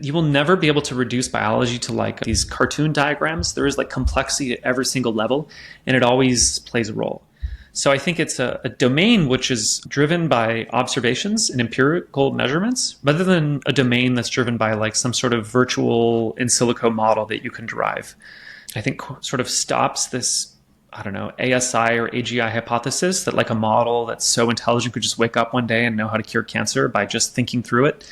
you will never be able to reduce biology to like these cartoon diagrams. There is like complexity at every single level, and it always plays a role. So I think it's a domain which is driven by observations and empirical measurements, rather than a domain that's driven by like some sort of virtual in silico model that you can derive. I think sort of stops this, I don't know, ASI or AGI hypothesis that like a model that's so intelligent could just wake up one day and know how to cure cancer by just thinking through it.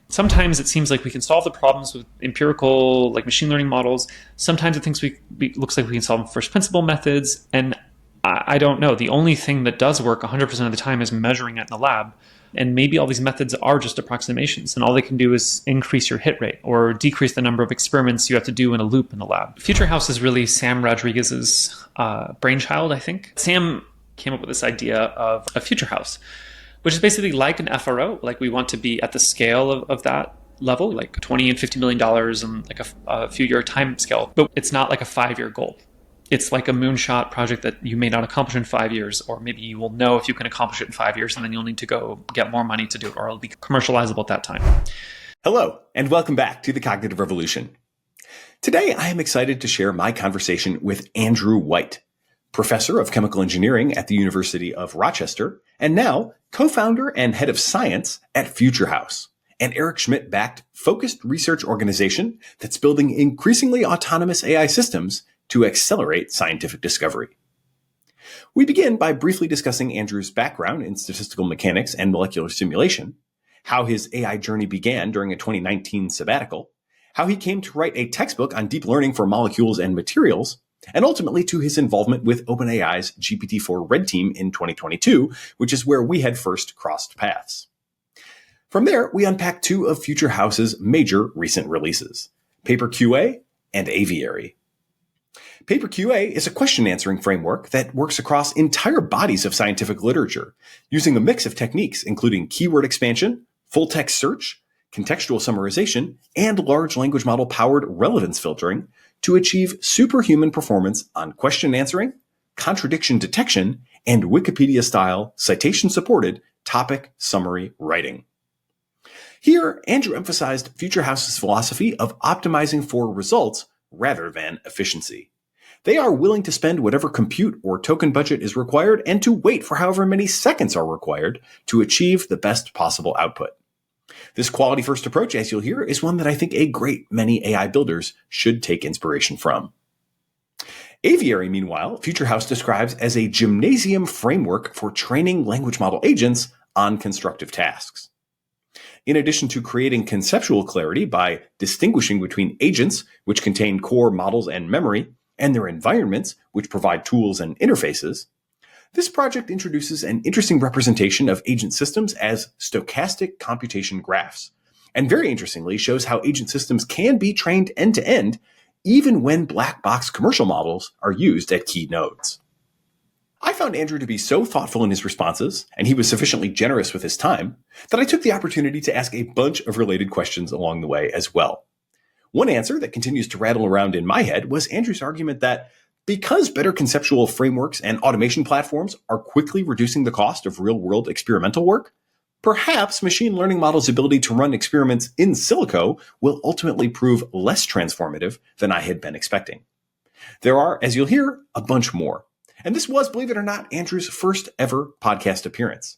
Sometimes it seems like we can solve the problems with empirical, like machine learning models. Sometimes it looks like we can solve first principle methods. And I don't know. The only thing that does work 100% of the time is measuring it in the lab. And maybe all these methods are just approximations, and all they can do is increase your hit rate or decrease the number of experiments you have to do in a loop in the lab. Future House is really Sam Rodriguez's brainchild, I think. Sam came up with this idea of a future house, which is basically like an FRO. Like we want to be at the scale of that level, like $20 and $50 million and like a few year time scale. But it's not like a 5-year goal. It's like a moonshot project that you may not accomplish in 5 years, or maybe you will know if you can accomplish it in 5 years, and then you'll need to go get more money to do it, or it'll be commercializable at that time. Hello, and welcome back to The Cognitive Revolution. Today, I am excited to share my conversation with Andrew White, professor of chemical engineering at the University of Rochester, and now co-founder and head of science at Future House, an Eric Schmidt-backed focused research organization that's building increasingly autonomous AI systems to accelerate scientific discovery. We begin by briefly discussing Andrew's background in statistical mechanics and molecular simulation, how his AI journey began during a 2019 sabbatical, how he came to write a textbook on deep learning for molecules and materials, and ultimately to his involvement with OpenAI's GPT-4 Red Team in 2022, which is where we had first crossed paths. From there, we unpack two of Future House's major recent releases, PaperQA and Aviary. PaperQA is a question-answering framework that works across entire bodies of scientific literature, using a mix of techniques including keyword expansion, full-text search, contextual summarization, and large language model-powered relevance filtering to achieve superhuman performance on question answering, contradiction detection, and Wikipedia-style, citation-supported topic summary writing. Here, Andrew emphasized Future House's philosophy of optimizing for results rather than efficiency. They are willing to spend whatever compute or token budget is required and to wait for however many seconds are required to achieve the best possible output. This quality-first approach, as you'll hear, is one that I think a great many AI builders should take inspiration from. Aviary, meanwhile, Future House describes as a gymnasium framework for training language model agents on constructive tasks. In addition to creating conceptual clarity by distinguishing between agents, which contain core models and memory, and their environments, which provide tools and interfaces, this project introduces an interesting representation of agent systems as stochastic computation graphs, and very interestingly shows how agent systems can be trained end-to-end even when black box commercial models are used at key nodes. I found Andrew to be so thoughtful in his responses, and he was sufficiently generous with his time, that I took the opportunity to ask a bunch of related questions along the way as well. One answer that continues to rattle around in my head was Andrew's argument that because better conceptual frameworks and automation platforms are quickly reducing the cost of real-world experimental work, perhaps machine learning models' ability to run experiments in silico will ultimately prove less transformative than I had been expecting. There are, as you'll hear, a bunch more. And this was, believe it or not, Andrew's first ever podcast appearance.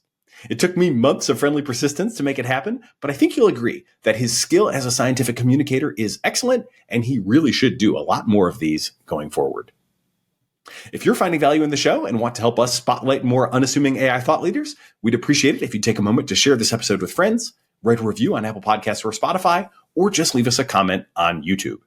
It took me months of friendly persistence to make it happen, but I think you'll agree that his skill as a scientific communicator is excellent, and he really should do a lot more of these going forward. If you're finding value in the show and want to help us spotlight more unassuming AI thought leaders, we'd appreciate it if you'd take a moment to share this episode with friends, write a review on Apple Podcasts or Spotify, or just leave us a comment on YouTube.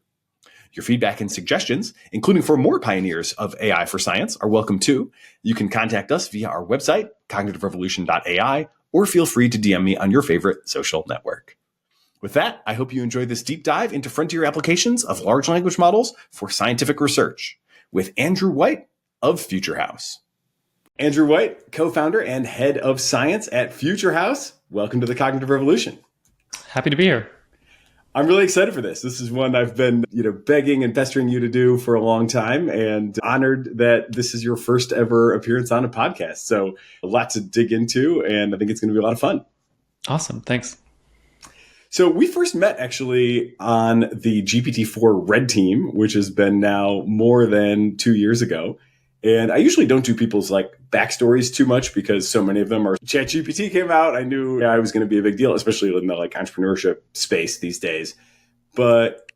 Your feedback and suggestions, including for more pioneers of AI for science, are welcome too. You can contact us via our website, cognitiverevolution.ai, or feel free to DM me on your favorite social network. With that, I hope you enjoyed this deep dive into frontier applications of large language models for scientific research with Andrew White of Future House. Andrew White, co-founder and head of science at Future House. Welcome to the Cognitive Revolution. Happy to be here. I'm really excited for this. This is one I've been, begging and pestering you to do for a long time, and honored that this is your first ever appearance on a podcast. So a lot to dig into, and I think it's going to be a lot of fun. Awesome. Thanks. So we first met actually on the GPT-4 Red Team, which has been now more than 2 years ago. And I usually don't do people's like backstories too much because so many of them are ChatGPT came out. I knew I was going to be a big deal, especially in the like entrepreneurship space these days. But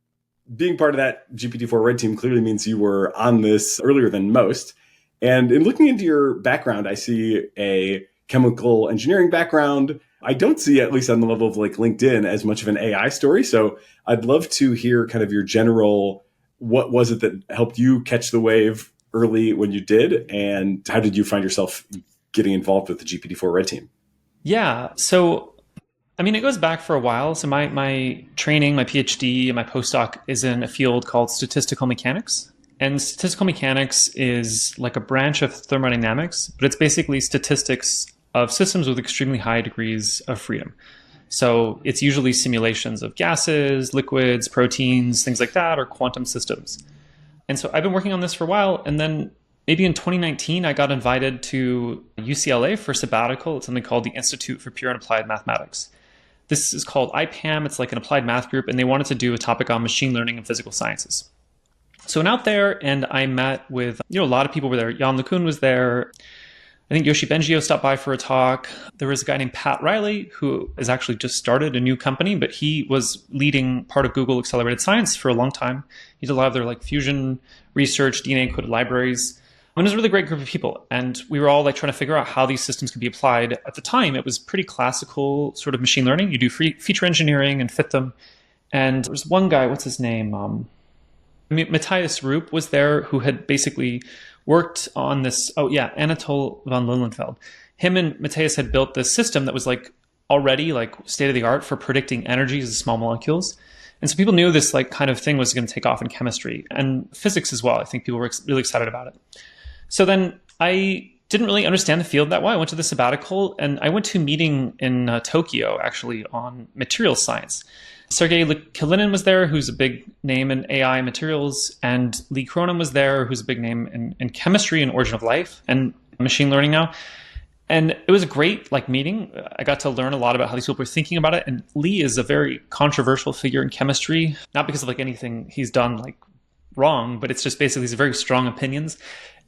being part of that GPT-4 Red Team clearly means you were on this earlier than most. And in looking into your background, I see a chemical engineering background. I don't see, at least on the level of like LinkedIn, as much of an AI story. So I'd love to hear kind of your general, what was it that helped you catch the wave early when you did? And how did you find yourself getting involved with the GPT-4 Red Team? Yeah. So, I mean, it goes back for a while. So my training, my PhD, and my postdoc is in a field called statistical mechanics. And statistical mechanics is like a branch of thermodynamics, but it's basically statistics of systems with extremely high degrees of freedom. So it's usually simulations of gases, liquids, proteins, things like that, or quantum systems. And so I've been working on this for a while. And then maybe in 2019, I got invited to UCLA for sabbatical. It's something called the Institute for Pure and Applied Mathematics. This is called IPAM. It's like an applied math group, and they wanted to do a topic on machine learning and physical sciences. So I went out there and I met with, a lot of people were there. Jan LeCun was there. I think Yoshi Bengio stopped by for a talk. There was a guy named Pat Riley who has actually just started a new company, but he was leading part of Google Accelerated Science for a long time. He did a lot of their like fusion research, DNA encoded libraries. And it was a really great group of people. And we were all like trying to figure out how these systems could be applied. At the time, it was pretty classical sort of machine learning. You do feature engineering and fit them. And there was one guy, what's his name? Matthias Roop was there, who had basically worked on this. Oh yeah, Anatol von Lilienfeld. Him and Matthias had built this system that was like already like state of the art for predicting energies of small molecules. And so people knew this like kind of thing was going to take off in chemistry and physics as well. I think people were really excited about it. So then I didn't really understand the field that well. I went to the sabbatical and I went to a meeting in Tokyo actually on materials science. Sergey Kilinin was there, who's a big name in AI materials, and Lee Cronin was there, who's a big name in chemistry and origin of life and machine learning now. And it was a great like meeting. I got to learn a lot about how these people were thinking about it. And Lee is a very controversial figure in chemistry, not because of like anything he's done like wrong, but it's just basically he's very strong opinions.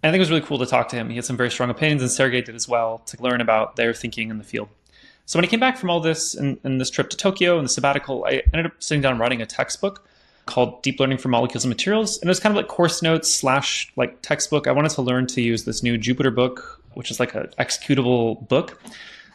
And I think it was really cool to talk to him. He had some very strong opinions, and Sergey did as well, to learn about their thinking in the field. So when I came back from all this and this trip to Tokyo and the sabbatical, I ended up sitting down writing a textbook called Deep Learning for Molecules and Materials. And it was kind of like course notes / like textbook. I wanted to learn to use this new Jupyter book, which is like an executable book.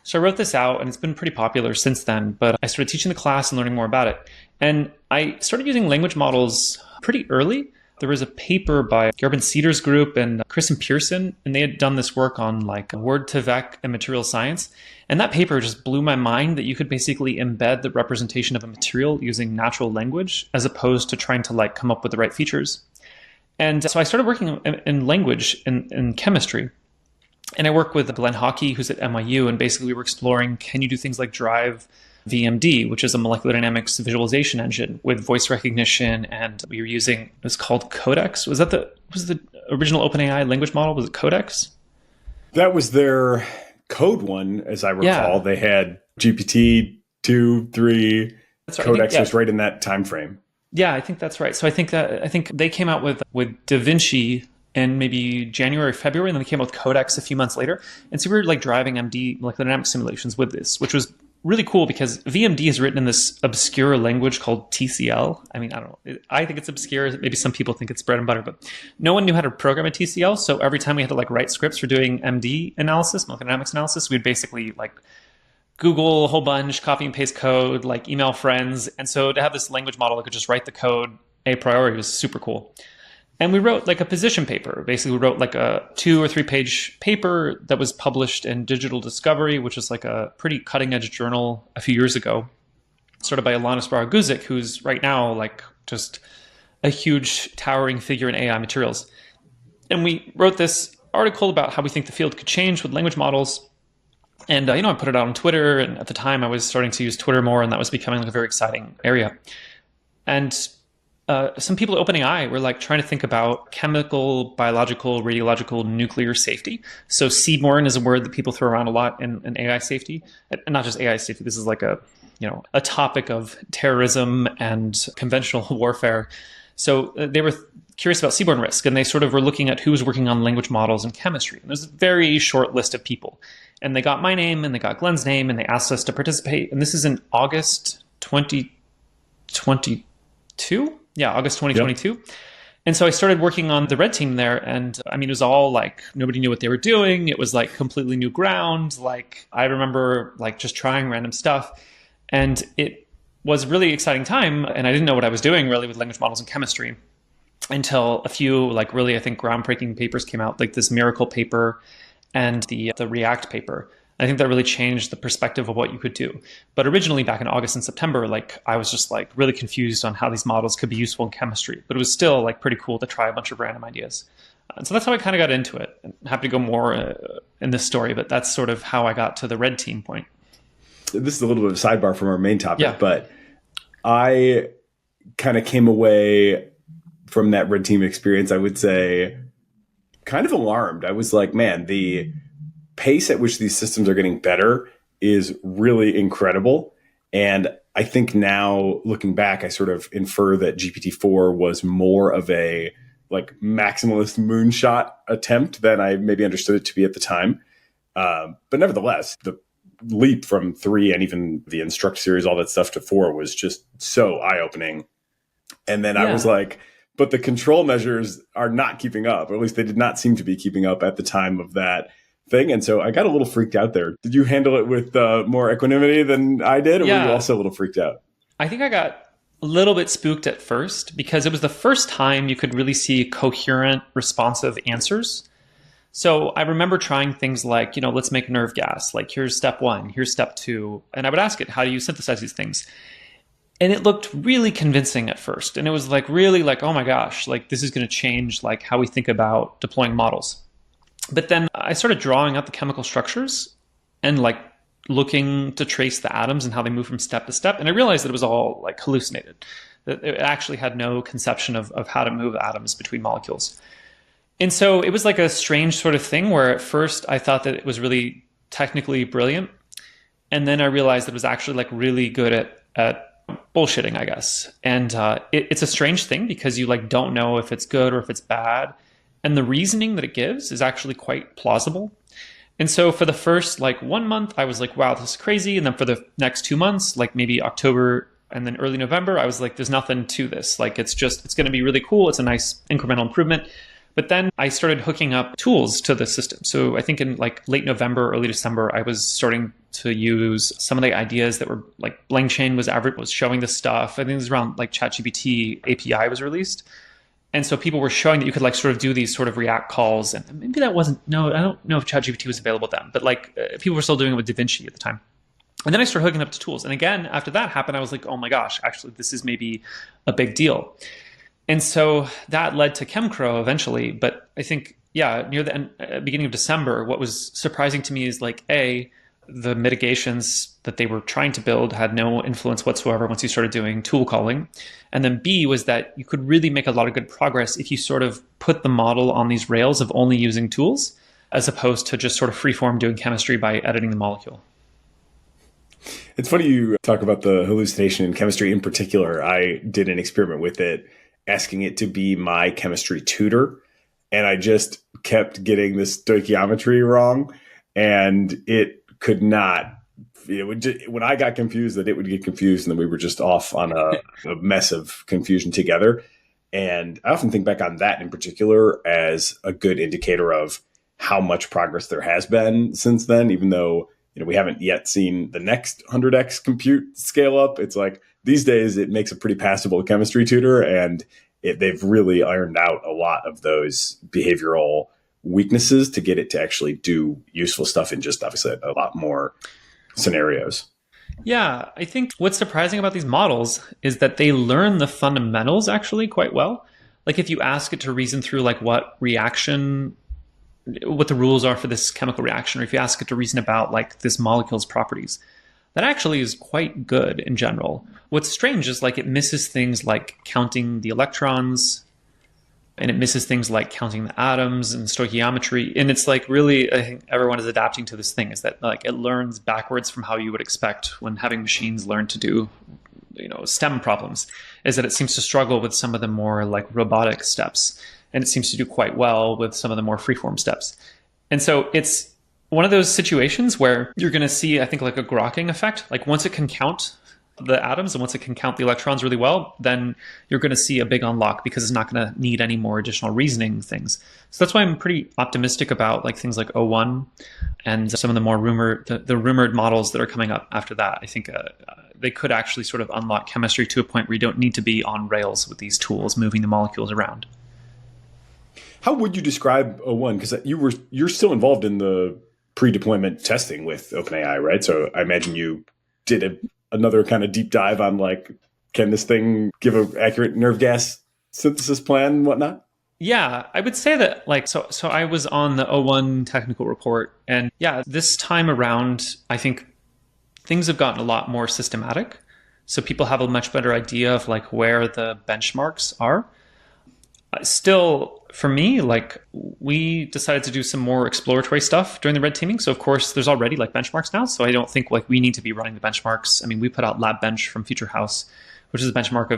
So I wrote this out, and it's been pretty popular since then. But I started teaching the class and learning more about it. And I started using language models pretty early. There was a paper by Gerben Cedars group and Chris and Pearson, and they had done this work on like Word2Vec and material science. And that paper just blew my mind that you could basically embed the representation of a material using natural language as opposed to trying to like come up with the right features. And so I started working in language in chemistry. And I work with Glenn Hockey, who's at NYU, and basically we were exploring, can you do things like drive VMD, which is a molecular dynamics visualization engine with voice recognition, and we were using, it was called Codex. Was the original OpenAI language model? Was it Codex? That was their code one, as I recall. Yeah. They had GPT-2, 3. That's right. Codex was right in that time frame. Yeah, I think that's right. So I think they came out with DaVinci in maybe January, February, and then they came out with Codex a few months later. And so we were like driving MD molecular dynamics simulations with this, which was really cool because VMD is written in this obscure language called TCL. I mean, I don't know. I think it's obscure. Maybe some people think it's bread and butter, but no one knew how to program a TCL. So every time we had to like write scripts for doing MD analysis, molecular dynamics analysis, we'd basically like Google a whole bunch, copy and paste code, like email friends. And so to have this language model that could just write the code a priori was super cool. And we wrote like a position paper. Basically, we wrote like a 2 or 3 page paper that was published in Digital Discovery, which is like a pretty cutting edge journal a few years ago, started by Alana Sparra-Guzik, who's right now like just a huge towering figure in AI materials. And we wrote this article about how we think the field could change with language models. And, I put it out on Twitter. And at the time, I was starting to use Twitter more, and that was becoming like a very exciting area. And some people at OpenAI were like trying to think about chemical, biological, radiological, nuclear safety. So CBORN is a word that people throw around a lot in AI safety, and not just AI safety. This is like a a topic of terrorism and conventional warfare. So they were curious about seaborne risk, and they sort of were looking at who was working on language models and chemistry. And there's a very short list of people. And they got my name and they got Glenn's name and they asked us to participate. And this is in August 2022? Yeah, August 2022. Yep. And so I started working on the Red Team there. And I mean, it was all like, nobody knew what they were doing. It was like completely new ground. Like I remember like just trying random stuff. And it was a really exciting time. And I didn't know what I was doing really with language models and chemistry until a few like really, I think, groundbreaking papers came out, like this Miracle paper and the React paper. I think that really changed the perspective of what you could do. But originally back in August and September, like I was just like really confused on how these models could be useful in chemistry, but it was still like pretty cool to try a bunch of random ideas. And so that's how I kind of got into it. I'm happy to go more in this story, but that's sort of how I got to the Red Team point. This is a little bit of a sidebar from our main topic, but I kind of came away from that Red Team experience, I would say, kind of alarmed. I was like, man, the pace at which these systems are getting better is really incredible. And I think now looking back, I sort of infer that GPT-4 was more of a like maximalist moonshot attempt than I maybe understood it to be at the time. But nevertheless, the leap from 3 and even the Instruct series, all that stuff, to 4 was just so eye-opening. And then I was like, but the control measures are not keeping up, or at least they did not seem to be keeping up at the time of that thing. And so I got a little freaked out there. Did you handle it with more equanimity than I did, or were you also a little freaked out? I think I got a little bit spooked at first because it was the first time you could really see coherent, responsive answers. So I remember trying things like, let's make nerve gas. Like, here's step 1, here's step 2. And I would ask it, how do you synthesize these things? And it looked really convincing at first. And it was like, really like, oh my gosh, like this is going to change like how we think about deploying models. But then I started drawing out the chemical structures and like looking to trace the atoms and how they move from step to step. And I realized that it was all like hallucinated, that it actually had no conception of how to move atoms between molecules. And so it was like a strange sort of thing where at first I thought that it was really technically brilliant. And then I realized that it was actually like really good at bullshitting, I guess. And it's a strange thing because you like don't know if it's good or if it's bad. And the reasoning that it gives is actually quite plausible. And so for the first like 1 month, I was like, wow, this is crazy. And then for the next 2 months, like maybe October and then early November, I was like, there's nothing to this. Like, it's going to be really cool. It's a nice incremental improvement. But then I started hooking up tools to the system. So I think in like late November, early December, I was starting to use some of the ideas that were like LangChain was showing this stuff. I think it was around like ChatGPT API was released. And so people were showing that you could like sort of do these sort of React calls. And maybe that wasn't, no, I don't know if ChatGPT was available then, but like people were still doing it with DaVinci at the time. And then I started hooking up to tools. And again, after that happened, I was like, oh my gosh, actually, this is maybe a big deal. And so that led to ChemCrow eventually. But I think, near the beginning of December, what was surprising to me is like, the mitigations that they were trying to build had no influence whatsoever once you started doing tool calling. And then B was that you could really make a lot of good progress if you sort of put the model on these rails of only using tools, as opposed to just sort of freeform doing chemistry by editing the molecule. It's funny you talk about the hallucination in chemistry in particular. I did an experiment with it, asking it to be my chemistry tutor. And I just kept getting the stoichiometry wrong. And it could not, when I got confused, that it would get confused. And then we were just off on a mess of confusion together. And I often think back on that in particular as a good indicator of how much progress there has been since then, even though we haven't yet seen the next 100x compute scale up. It's like these days it makes a pretty passable chemistry tutor, and they've really ironed out a lot of those behavioral weaknesses to get it to actually do useful stuff in just obviously a lot more scenarios. Yeah, I think what's surprising about these models is that they learn the fundamentals actually quite well. Like if you ask it to reason through like what the rules are for this chemical reaction, or if you ask it to reason about like this molecule's properties, that actually is quite good in general. What's strange is like it misses things like counting the electrons, and it misses things like counting the atoms and stoichiometry. And it's like really, I think everyone is adapting to this thing, is that like it learns backwards from how you would expect when having machines learn to do, STEM problems, is that it seems to struggle with some of the more like robotic steps. And it seems to do quite well with some of the more freeform steps. And so it's one of those situations where you're going to see, I think, like a Grokking effect. Like once it can count the atoms and once it can count the electrons really well, then you're going to see a big unlock because it's not going to need any more additional reasoning things. So that's why I'm pretty optimistic about like things like O1 and some of the more rumored models that are coming up after that. I think they could actually sort of unlock chemistry to a point where you don't need to be on rails with these tools moving the molecules around. How would you describe O1? Because you're still involved in the pre-deployment testing with OpenAI, right? So I imagine you did another kind of deep dive on like, can this thing give an accurate nerve gas synthesis plan and whatnot? Yeah, I would say that like, so I was on the O1 technical report, and yeah, this time around, I think things have gotten a lot more systematic. So people have a much better idea of like where the benchmarks are. Still, for me, like we decided to do some more exploratory stuff during the red teaming. So of course, there's already like benchmarks now. So I don't think like we need to be running the benchmarks. I mean, we put out Lab Bench from Future House, which is a benchmark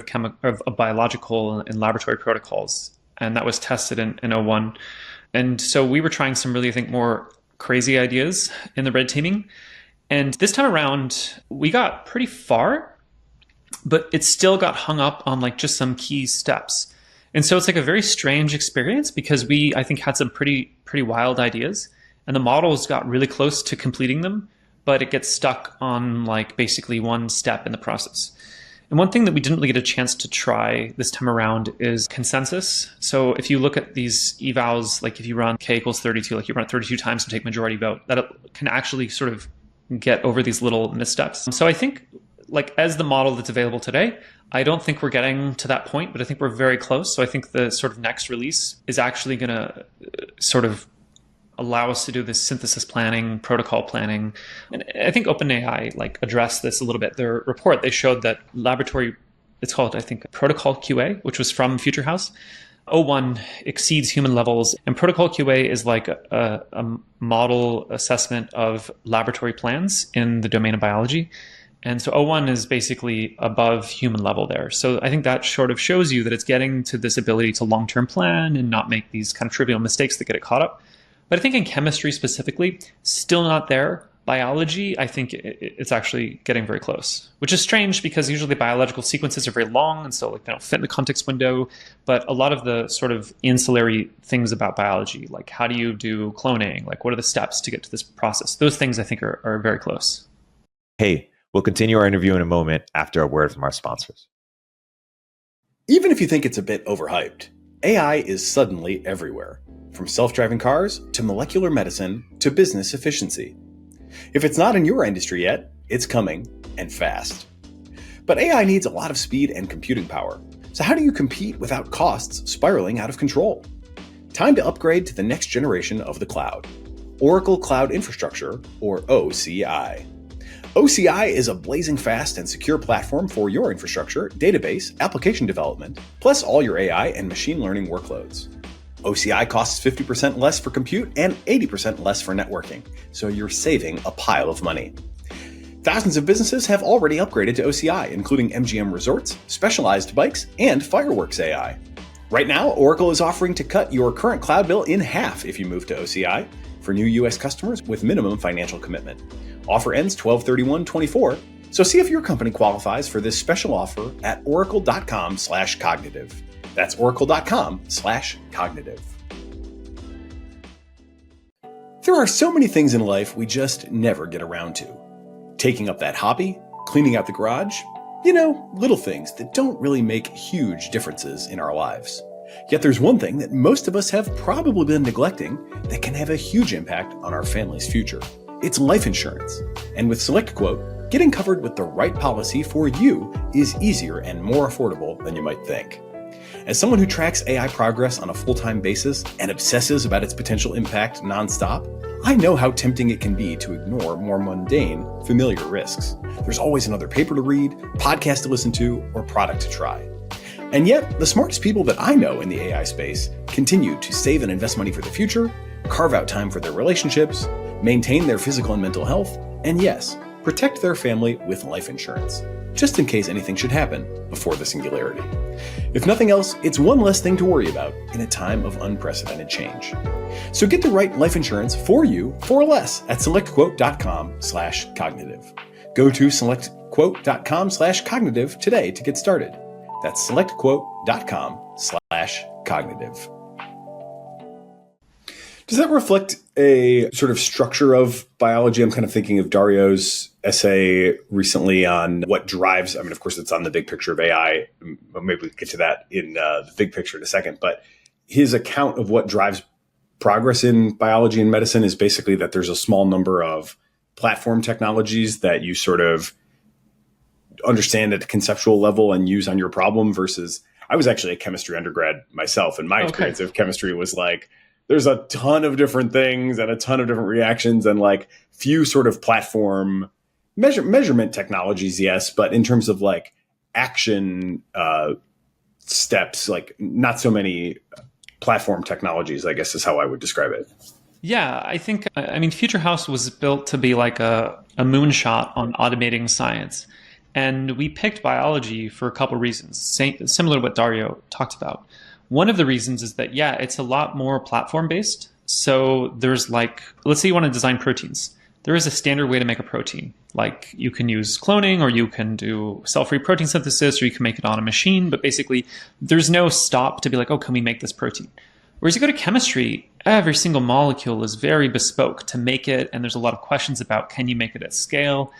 of biological and laboratory protocols, and that was tested in O1. And so we were trying some really, I think, more crazy ideas in the red teaming. And this time around, we got pretty far, but it still got hung up on like just some key steps. And so it's like a very strange experience because we, I think, had some pretty wild ideas, and the models got really close to completing them, but it gets stuck on like basically one step in the process. And one thing that we didn't really get a chance to try this time around is consensus. So if you look at these evals, like if you run k equals 32, like you run it 32 times to take majority vote, that it can actually sort of get over these little missteps. So I think like as the model that's available today, I don't think we're getting to that point, but I think we're very close. So I think the sort of next release is actually going to sort of allow us to do this synthesis planning, protocol planning. And I think OpenAI like addressed this a little bit. Their report, they showed that laboratory, it's called, I think, Protocol QA, which was from Future House. O1 exceeds human levels, and Protocol QA is like a model assessment of laboratory plans in the domain of biology. And so O1 is basically above human level there. So I think that sort of shows you that it's getting to this ability to long-term plan and not make these kind of trivial mistakes that get it caught up. But I think in chemistry specifically, still not there. Biology, I think it's actually getting very close, which is strange because usually biological sequences are very long and so like they don't fit in the context window. But a lot of the sort of ancillary things about biology, like how do you do cloning? Like what are the steps to get to this process? Those things I think are very close. Hey, we'll continue our interview in a moment after a word from our sponsors. Even if you think it's a bit overhyped, AI is suddenly everywhere, from self-driving cars to molecular medicine to business efficiency. If it's not in your industry yet, it's coming, and fast. But AI needs a lot of speed and computing power. So how do you compete without costs spiraling out of control? Time to upgrade to the next generation of the cloud. Oracle Cloud Infrastructure, or OCI. OCI is a blazing fast and secure platform for your infrastructure, database, application development, plus all your AI and machine learning workloads. OCI costs 50% less for compute and 80% less for networking, so you're saving a pile of money. Thousands of businesses have already upgraded to OCI, including MGM Resorts, Specialized Bikes, and Fireworks AI. Right now, Oracle is offering to cut your current cloud bill in half if you move to OCI for new U.S. customers with minimum financial commitment. Offer ends 12/31/24, so see if your company qualifies for this special offer at oracle.com/cognitive. That's oracle.com/cognitive. There are so many things in life we just never get around to. Taking up that hobby, cleaning out the garage, little things that don't really make huge differences in our lives. Yet there's one thing that most of us have probably been neglecting that can have a huge impact on our family's future. It's life insurance. And with SelectQuote, getting covered with the right policy for you is easier and more affordable than you might think. As someone who tracks AI progress on a full-time basis and obsesses about its potential impact nonstop, I know how tempting it can be to ignore more mundane, familiar risks. There's always another paper to read, podcast to listen to, or product to try. And yet, the smartest people that I know in the AI space continue to save and invest money for the future, carve out time for their relationships, maintain their physical and mental health, and yes, protect their family with life insurance, just in case anything should happen before the singularity. If nothing else, it's one less thing to worry about in a time of unprecedented change. So get the right life insurance for you for less at selectquote.com/cognitive. Go to selectquote.com/cognitive today to get started. That's selectquote.com/cognitive. Does that reflect a sort of structure of biology? I'm kind of thinking of Dario's essay recently on what drives, I mean, of course, it's on the big picture of AI. Maybe we can get to that in the big picture in a second. But his account of what drives progress in biology and medicine is basically that there's a small number of platform technologies that you sort of understand at a conceptual level and use on your problem versus, I was actually a chemistry undergrad myself. And my experience of chemistry was like, there's a ton of different things and a ton of different reactions and like few sort of platform measurement technologies, yes. But in terms of like action steps, like not so many platform technologies, I guess is how I would describe it. Yeah, I mean, Future House was built to be like a moonshot on automating science. And we picked biology for a couple of reasons, similar to what Dario talked about. One of the reasons is that, yeah, it's a lot more platform-based. So there's like, let's say you want to design proteins. There is a standard way to make a protein. Like you can use cloning, or you can do cell-free protein synthesis, or you can make it on a machine. But basically, there's no stop to be like, oh, can we make this protein? Whereas you go to chemistry, every single molecule is very bespoke to make it. And there's a lot of questions about, can you make it at scale?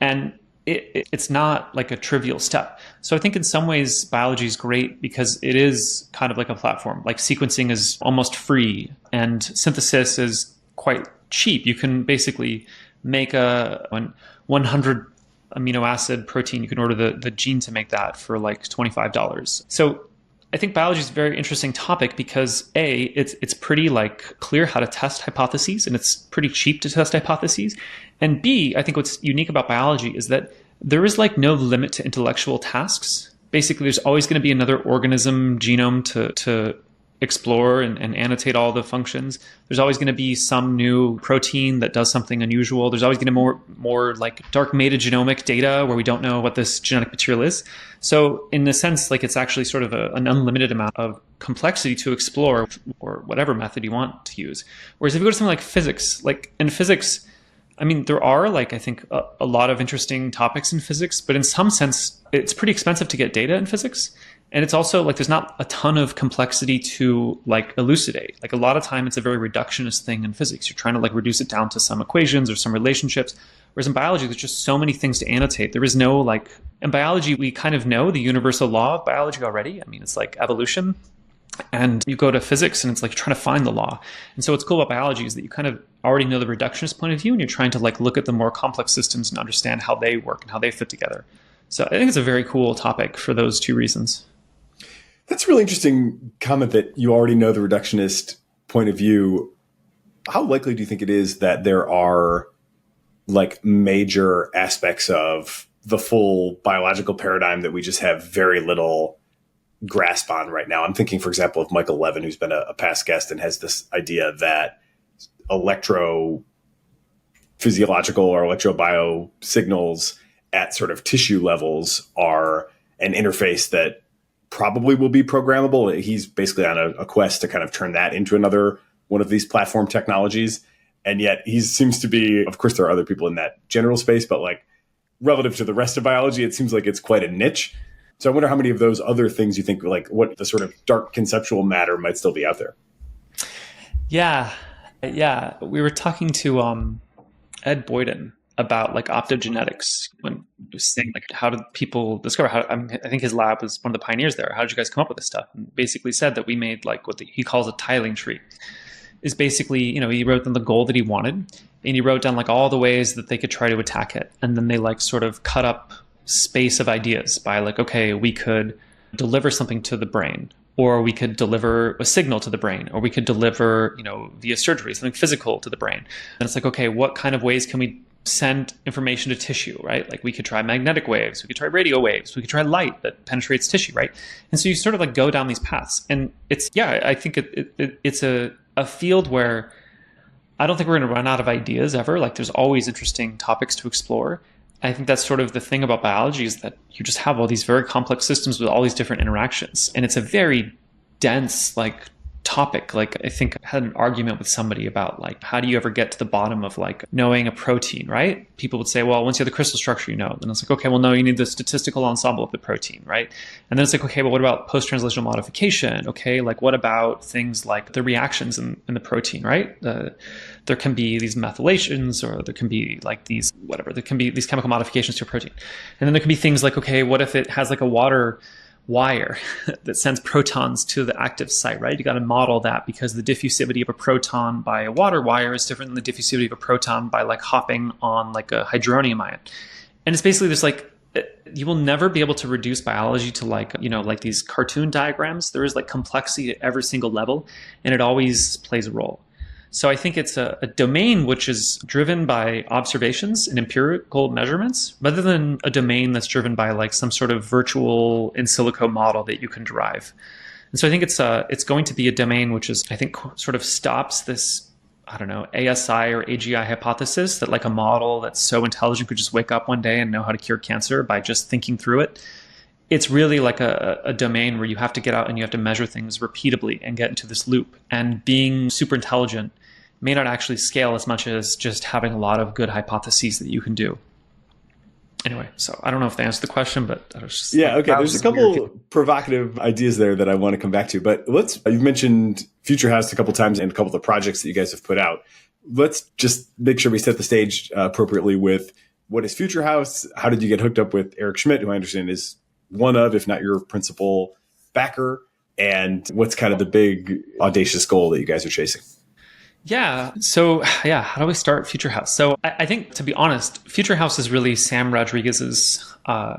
And it's not like a trivial step. So I think in some ways biology is great because it is kind of like a platform. Like sequencing is almost free and synthesis is quite cheap. You can basically make a 100 amino acid protein. You can order the gene to make that for like $25. So I think biology is a very interesting topic because A, it's pretty like clear how to test hypotheses and it's pretty cheap to test hypotheses. And B, I think what's unique about biology is that there is like no limit to intellectual tasks. Basically, there's always going to be another organism genome to explore and annotate all the functions. There's always going to be some new protein that does something unusual. There's always going to be more like dark metagenomic data where we don't know what this genetic material is. So in a sense, like it's actually sort of an unlimited amount of complexity to explore or whatever method you want to use. Whereas if you go to something like physics, like in physics, I mean, there are like, I think a lot of interesting topics in physics, but in some sense, it's pretty expensive to get data in physics. And it's also like, there's not a ton of complexity to like elucidate. Like a lot of time, it's a very reductionist thing in physics. You're trying to like reduce it down to some equations or some relationships. Whereas in biology, there's just so many things to annotate. There is no like, in biology, we kind of know the universal law of biology already. I mean, it's like evolution. And you go to physics and it's like trying to find the law. And so what's cool about biology is that you kind of already know the reductionist point of view and you're trying to like look at the more complex systems and understand how they work and how they fit together. So I think it's a very cool topic for those two reasons. That's a really interesting comment that you already know the reductionist point of view. How likely do you think it is that there are like major aspects of the full biological paradigm that we just have very little grasp on right now? I'm thinking, for example, of Michael Levin, who's been a past guest and has this idea that electrophysiological or electrobio signals at sort of tissue levels are an interface that probably will be programmable. He's basically on a quest to kind of turn that into another one of these platform technologies. And yet he seems to be, of course, there are other people in that general space, but like relative to the rest of biology, it seems like it's quite a niche. So I wonder how many of those other things you think, like what the sort of dark conceptual matter might still be out there. Yeah. We were talking to Ed Boyden about like optogenetics when he was saying like, how did people discover how, I think his lab was one of the pioneers there. How did you guys come up with this stuff? And basically said that we made like what he calls a tiling tree. Is basically, he wrote down the goal that he wanted and he wrote down like all the ways that they could try to attack it. And then they like sort of cut up space of ideas by like, okay, we could deliver something to the brain, or we could deliver a signal to the brain, or we could deliver, via surgery, something physical to the brain. And it's like, okay, what kind of ways can we send information to tissue, right? Like we could try magnetic waves, we could try radio waves, we could try light that penetrates tissue, right? And so you sort of like go down these paths. And it's, yeah, I think it's a field where I don't think we're going to run out of ideas ever. Like there's always interesting topics to explore. I think that's sort of the thing about biology is that you just have all these very complex systems with all these different interactions. And it's a very dense, like, topic. Like I think I had an argument with somebody about like, how do you ever get to the bottom of like knowing a protein, right? People would say, well, once you have the crystal structure, you know. And it's like, okay, well, no, you need the statistical ensemble of the protein, right? And then it's like, okay, but what about post-translational modification? Okay, like what about things like the reactions in the protein, right? There can be these methylations, or there can be like these, whatever, there can be these chemical modifications to a protein. And then there can be things like, okay, what if it has like a water wire that sends protons to the active site, right? You got to model that because the diffusivity of a proton by a water wire is different than the diffusivity of a proton by like hopping on like a hydronium ion. And it's basically just like, you will never be able to reduce biology to like, you know, like these cartoon diagrams. There is like complexity at every single level, and it always plays a role. So I think it's a domain which is driven by observations and empirical measurements, rather than a domain that's driven by like some sort of virtual in silico model that you can derive. And so I think it's going to be a domain which is, I think, sort of stops this, I don't know, ASI or AGI hypothesis that like a model that's so intelligent could just wake up one day and know how to cure cancer by just thinking through it. It's really like a domain where you have to get out and you have to measure things repeatably and get into this loop. And being super intelligent may not actually scale as much as just having a lot of good hypotheses that you can do. Anyway, so I don't know if they answered the question, but that was just... Yeah, okay. There's a couple provocative ideas there that I want to come back to. But you've mentioned Future House a couple times and a couple of the projects that you guys have put out. Let's just make sure we set the stage appropriately with what is Future House? How did you get hooked up with Eric Schmidt, who I understand is one of, if not your principal backer? And what's kind of the big audacious goal that you guys are chasing? Yeah. So yeah, how do we start Future House? So I think, to be honest, Future House is really Sam Rodriguez's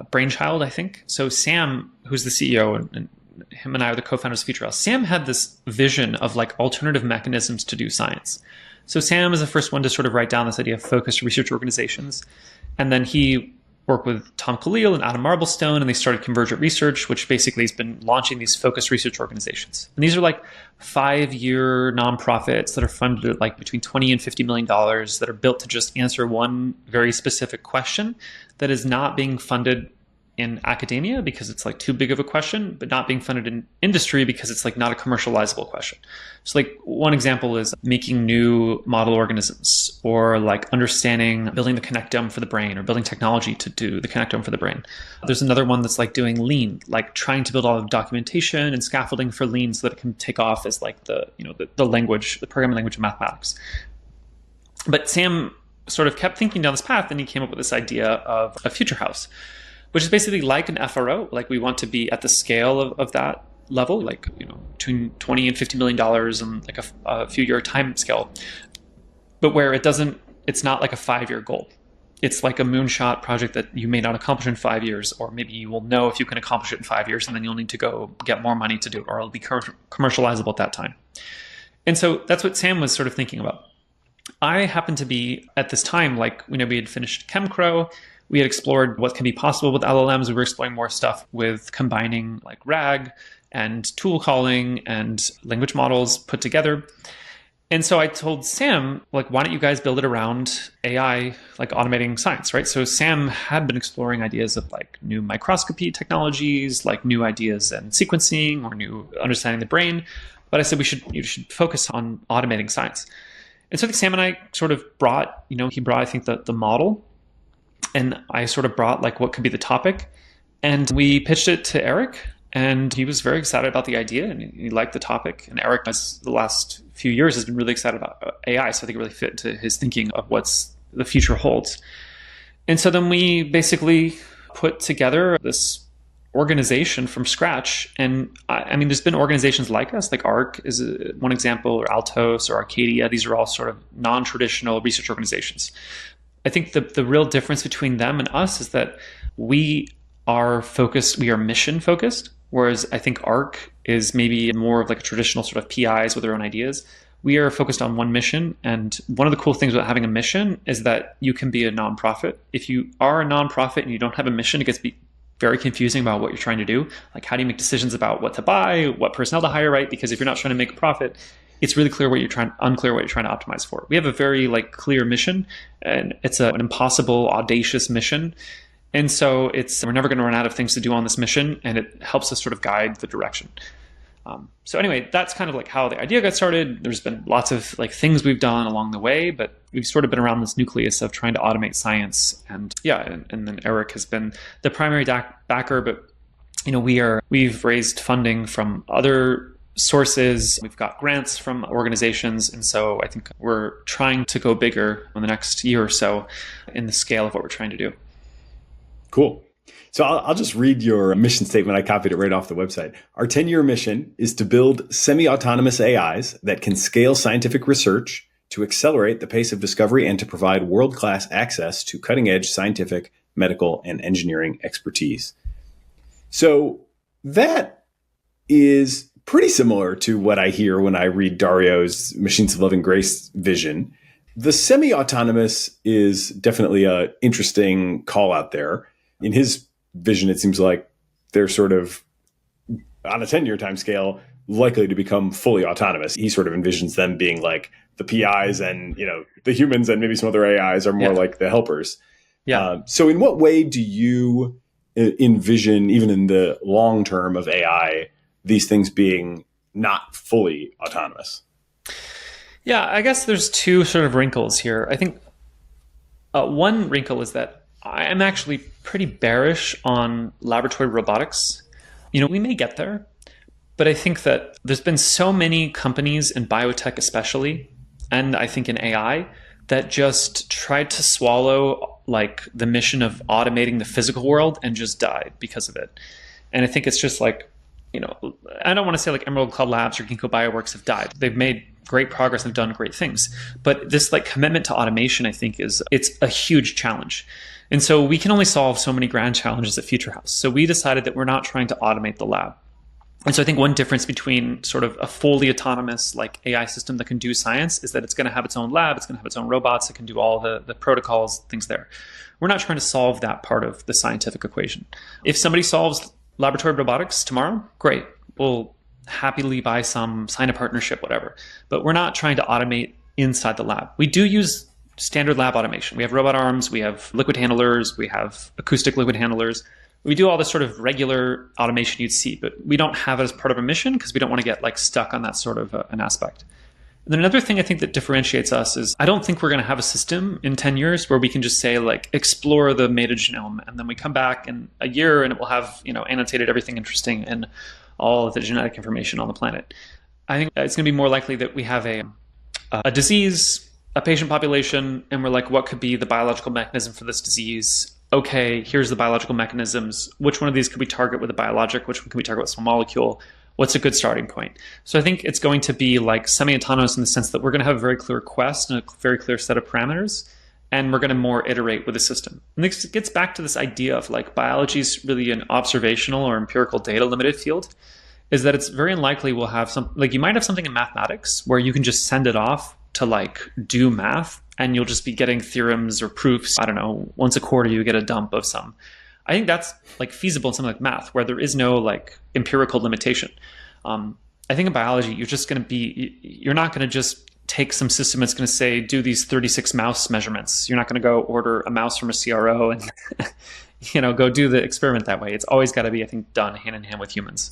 brainchild, I think. So Sam, who's the CEO, and him and I are the co-founders of Future House. Sam had this vision of like alternative mechanisms to do science. So Sam is the first one to sort of write down this idea of focused research organizations. And then he worked with Tom Khalil and Adam Marblestone, and they started Convergent Research, which basically has been launching these focused research organizations. And these are like 5-year nonprofits that are funded at like between $20 and $50 million that are built to just answer one very specific question that is not being funded in academia because it's like too big of a question, but not being funded in industry because it's like not a commercializable question. So like one example is making new model organisms, or like understanding, building the connectome for the brain, or building technology to do the connectome for the brain. There's another one that's like doing lean, like trying to build all the documentation and scaffolding for lean so that it can take off as like the language, the programming language of mathematics. But Sam sort of kept thinking down this path, and he came up with this idea of a Future House, which is basically like an FRO. Like we want to be at the scale of that level, like, you know, between $20 and $50 million and like a few year time scale, but where it's not like a 5-year goal. It's like a moonshot project that you may not accomplish in 5 years, or maybe you will know if you can accomplish it in 5 years, and then you'll need to go get more money to do it, or it'll be commercializable at that time. And so that's what Sam was sort of thinking about. I happened to be at this time, like, you know, we had finished ChemCrow. We had explored what can be possible with LLMs. We were exploring more stuff with combining like RAG and tool calling and language models put together. And so I told Sam, like, why don't you guys build it around AI, like automating science, right? So Sam had been exploring ideas of like new microscopy technologies, like new ideas in sequencing or new understanding the brain. But I said you should focus on automating science. And so I think Sam and I sort of brought, he brought, I think, the model. And I sort of brought like what could be the topic, and we pitched it to Eric, and he was very excited about the idea, and he liked the topic. And Eric, as the last few years, has been really excited about AI, so I think it really fit into his thinking of what's the future holds. And so then we basically put together this organization from scratch. And I mean, there's been organizations like us, like ARC is one example, or Altos or Arcadia. These are all sort of non-traditional research organizations. I think the real difference between them and us is that we are focused, we are mission focused, whereas I think ARC is maybe more of like a traditional sort of PIs with their own ideas. We are focused on one mission. And one of the cool things about having a mission is that you can be a nonprofit. If you are a nonprofit and you don't have a mission, it gets very confusing about what you're trying to do. Like, how do you make decisions about what to buy, what personnel to hire, right? Because if you're not trying to make a profit, it's really unclear what you're trying to optimize for. We have a very clear mission, and it's an impossible, audacious mission. And so we're never going to run out of things to do on this mission, and it helps us sort of guide the direction. So anyway, that's kind of how the idea got started. There's been lots of things we've done along the way, but we've sort of been around this nucleus of trying to automate science. And and then Eric has been the primary backer, but we've raised funding from other sources. We've got grants from organizations. And so I think we're trying to go bigger in the next year or so in the scale of what we're trying to do. Cool. So I'll just read your mission statement. I copied it right off the website. Our 10-year mission is to build semi-autonomous AIs that can scale scientific research to accelerate the pace of discovery and to provide world-class access to cutting-edge scientific, medical, and engineering expertise. So that is pretty similar to what I hear when I read Dario's Machines of Loving Grace vision. The semi-autonomous is definitely an interesting call out there. In his vision, it seems like they're sort of on a 10-year time scale likely to become fully autonomous. He sort of envisions them being like the PIs, and the humans and maybe some other AIs are more like the helpers. So in what way do you envision, even in the long term of AI, these things being not fully autonomous? Yeah, I guess there's two sort of wrinkles here. I think one wrinkle is that I'm actually pretty bearish on laboratory robotics. We may get there, but I think that there's been so many companies in biotech especially, and I think in AI, that just tried to swallow the mission of automating the physical world and just died because of it. And I think it's just I don't want to say Emerald Cloud Labs or Ginkgo Bioworks have died. They've made great progress and done great things. But this commitment to automation, I think, it's a huge challenge. And so we can only solve so many grand challenges at Future House. So we decided that we're not trying to automate the lab. And so I think one difference between sort of a fully autonomous AI system that can do science is that it's going to have its own lab, it's going to have its own robots, it can do all the protocols, things there. We're not trying to solve that part of the scientific equation. If somebody solves laboratory robotics tomorrow, great. We'll happily buy some, sign a partnership, whatever. But we're not trying to automate inside the lab. We do use standard lab automation. We have robot arms, we have liquid handlers, we have acoustic liquid handlers. We do all this sort of regular automation you'd see, but we don't have it as part of a mission because we don't want to get stuck on that sort of an aspect. And then another thing I think that differentiates us is I don't think we're going to have a system in 10 years where we can just say explore the metagenome, and then we come back in a year and it will have annotated everything interesting and all of the genetic information on the planet. I think it's going to be more likely that we have a disease, a patient population, and we're what could be the biological mechanism for this disease? Okay, here's the biological mechanisms. Which one of these could we target with a biologic? Which one can we target with a small molecule? What's a good starting point? So I think it's going to be semi-autonomous in the sense that we're going to have a very clear quest and a very clear set of parameters, and we're going to more iterate with the system. And this gets back to this idea of biology is really an observational or empirical data limited field, is that it's very unlikely we'll have some, you might have something in mathematics where you can just send it off to do math and you'll just be getting theorems or proofs. I don't know, once a quarter you get a dump of some. I think that's feasible in something like math where there is no empirical limitation. I think in biology, you're not going to just take some system that's going to say, do these 36 mouse measurements. You're not going to go order a mouse from a CRO and go do the experiment that way. It's always got to be, I think, done hand in hand with humans.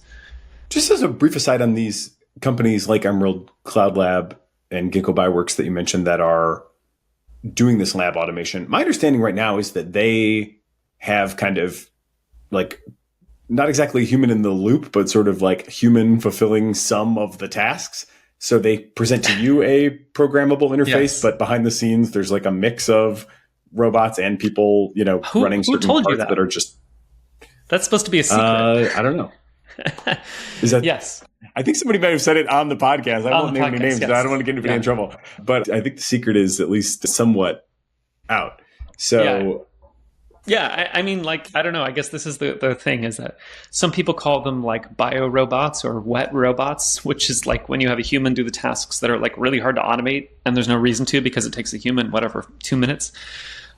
Just as a brief aside on these companies like Emerald Cloud Lab and Ginkgo Bioworks that you mentioned that are doing this lab automation, my understanding right now is that they have kind of not exactly human in the loop, but sort of human fulfilling some of the tasks. So they present to you a programmable interface, yes, but behind the scenes, there's a mix of robots and people, running certain told parts you that? That are just... That's supposed to be a secret. I don't know. Is that... Yes. I think somebody might have said it on the podcast. I won't name any names, yes. but I don't want to get anybody in trouble. But I think the secret is at least somewhat out. So Yeah, I mean, like, I don't know. I guess this is the thing is that some people call them like bio robots or wet robots, which is like when you have a human do the tasks that are like really hard to automate and there's no reason to because it takes a human, whatever, 2 minutes.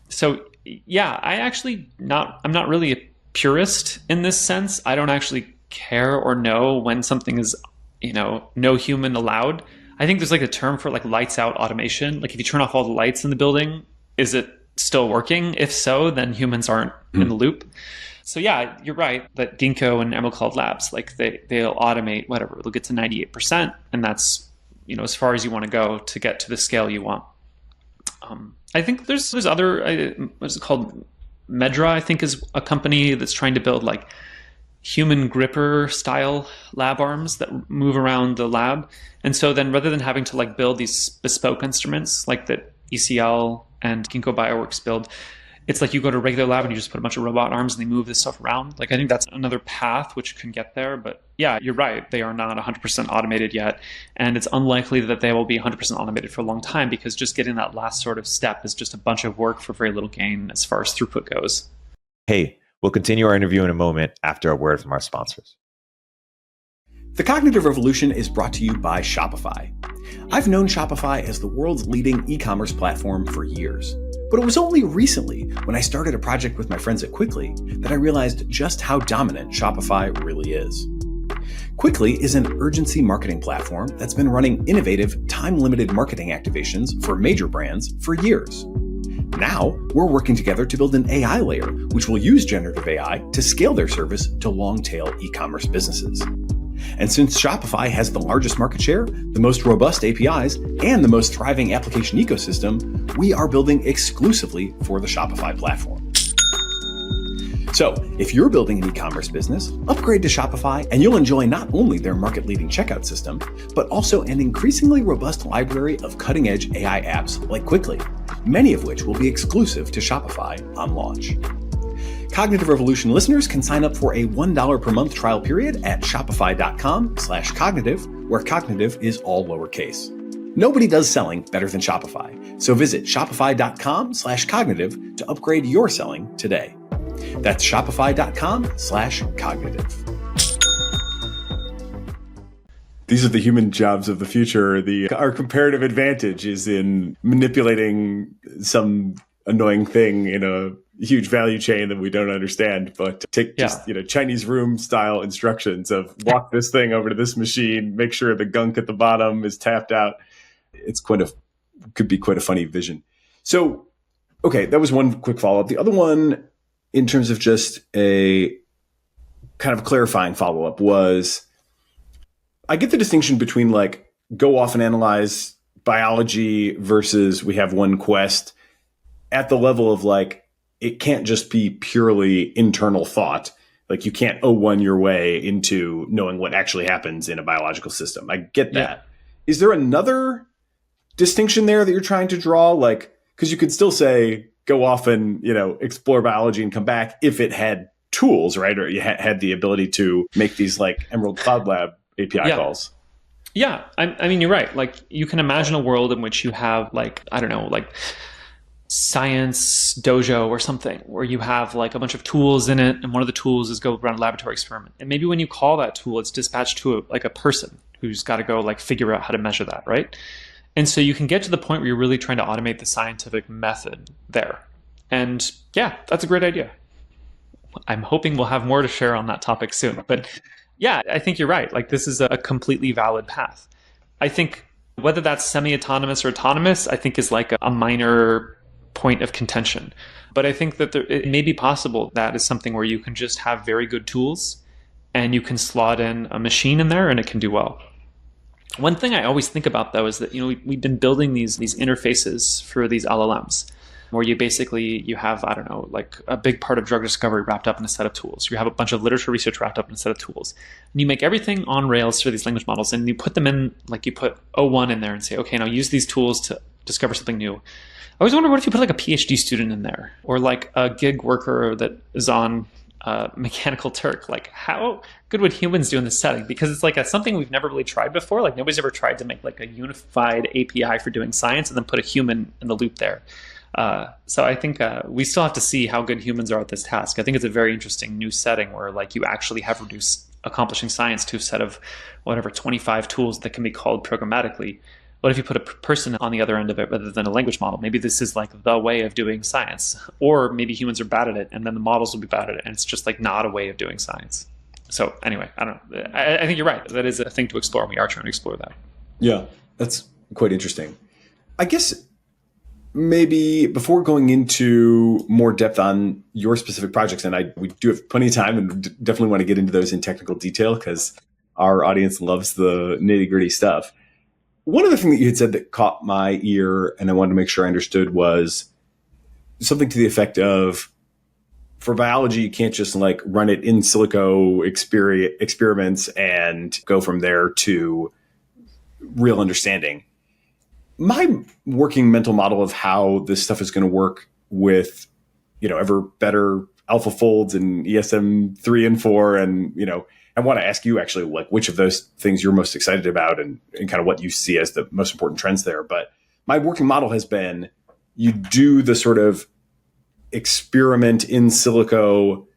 So yeah, I'm not really a purist in this sense. I don't actually care or know when something is, no human allowed. I think there's like a term for like lights out automation. Like if you turn off all the lights in the building, is it still working? If so, then humans aren't in the loop. So yeah, you're right that Ginkgo and Emerald Cloud Labs, like they'll automate whatever, they'll get to 98%. And that's, as far as you want to go to get to the scale you want. I think there's other, what's it called? Medra, I think, is a company that's trying to build like human gripper style lab arms that move around the lab. And so then rather than having to like build these bespoke instruments like that ECL and Ginkgo Bioworks build, it's like you go to a regular lab and you just put a bunch of robot arms and they move this stuff around. Like I think that's another path which can get there. But yeah, you're right. They are not 100% automated yet. And it's unlikely that they will be 100% automated for a long time because just getting that last sort of step is just a bunch of work for very little gain as far as throughput goes. Hey, we'll continue our interview in a moment after a word from our sponsors. The Cognitive Revolution is brought to you by Shopify. I've known Shopify as the world's leading e-commerce platform for years. But it was only recently, when I started a project with my friends at Quickly, that I realized just how dominant Shopify really is. Quickly is an urgency marketing platform that's been running innovative, time-limited marketing activations for major brands for years. Now, we're working together to build an AI layer, which will use generative AI to scale their service to long-tail e-commerce businesses. And since Shopify has the largest market share, the most robust APIs, and the most thriving application ecosystem, we are building exclusively for the Shopify platform. So, if you're building an e-commerce business, upgrade to Shopify and you'll enjoy not only their market-leading checkout system, but also an increasingly robust library of cutting-edge AI apps like Quickly, many of which will be exclusive to Shopify on launch. Cognitive Revolution listeners can sign up for a $1 per month trial period at shopify.com/cognitive, where cognitive is all lowercase. Nobody does selling better than Shopify, so visit shopify.com/cognitive to upgrade your selling today. That's shopify.com/cognitive. These are the human jobs of the future. Our comparative advantage is in manipulating some annoying thing in a huge value chain that we don't understand, but take just Chinese room style instructions of walk this thing over to this machine, make sure the gunk at the bottom is tapped out. Could be quite a funny vision. So, okay, that was one quick follow-up. The other one, in terms of just a kind of clarifying follow-up, was I get the distinction between like go off and analyze biology versus we have one quest at the level of like, it can't just be purely internal thought. Like you can't O1 your way into knowing what actually happens in a biological system. I get that. Yeah. Is there another distinction there that you're trying to draw? Like, because you could still say, go off and, explore biology and come back if it had tools, right? Or you had the ability to make these like Emerald Cloud Lab API calls. Yeah. I mean, you're right. Like you can imagine a world in which you have like, I don't know, like science dojo or something where you have like a bunch of tools in it, and one of the tools is go run a laboratory experiment, and maybe when you call that tool it's dispatched to a person who's got to go like figure out how to measure that, right? And so you can get to the point where you're really trying to automate the scientific method there. And yeah, that's a great idea. I'm hoping we'll have more to share on that topic soon, but yeah, I think you're right. Like this is a completely valid path. I think whether that's semi-autonomous or autonomous, I think is like a minor point of contention. But I think that it may be possible that is something where you can just have very good tools and you can slot in a machine in there and it can do well. One thing I always think about though is that we've been building these interfaces for these LLMs where you have, I don't know, like a big part of drug discovery wrapped up in a set of tools. You have a bunch of literature research wrapped up in a set of tools. And you make everything on Rails for these language models and you put them in, like you put O1 in there and say, okay, now use these tools to discover something new. I always wonder what if you put like a PhD student in there or like a gig worker that is on Mechanical Turk. Like how good would humans do in this setting? Because it's like something we've never really tried before. Like nobody's ever tried to make like a unified API for doing science and then put a human in the loop there. So I think we still have to see how good humans are at this task. I think it's a very interesting new setting where like you actually have reduced accomplishing science to a set of whatever 25 tools that can be called programmatically. What if you put a person on the other end of it rather than a language model? Maybe this is like the way of doing science, or maybe humans are bad at it and then the models will be bad at it, and it's just like not a way of doing science. So anyway, I don't know. I think you're right. That is a thing to explore, and we are trying to explore that. Yeah, that's quite interesting. I guess maybe before going into more depth on your specific projects, and we do have plenty of time and definitely want to get into those in technical detail because our audience loves the nitty-gritty stuff. One other thing that you had said that caught my ear and I wanted to make sure I understood was something to the effect of, for biology, you can't just like run it in silico experiments and go from there to real understanding. My working mental model of how this stuff is going to work with, ever better alpha folds and ESM 3 and 4. And, I want to ask you actually, like, which of those things you're most excited about and kind of what you see as the most important trends there. But my working model has been, you do the sort of experiment in silico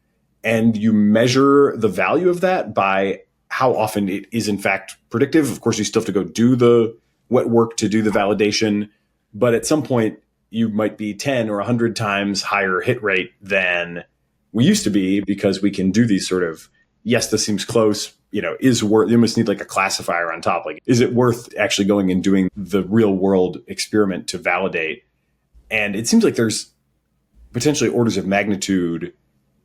and you measure the value of that by how often it is in fact predictive. Of course, you still have to go do the wet work to do the validation, but at some point you might be 10 or 100 times higher hit rate than we used to be, because we can do these sort of, yes, this seems close, is worth, you must need like a classifier on top. Like, is it worth actually going and doing the real world experiment to validate? And it seems like there's potentially orders of magnitude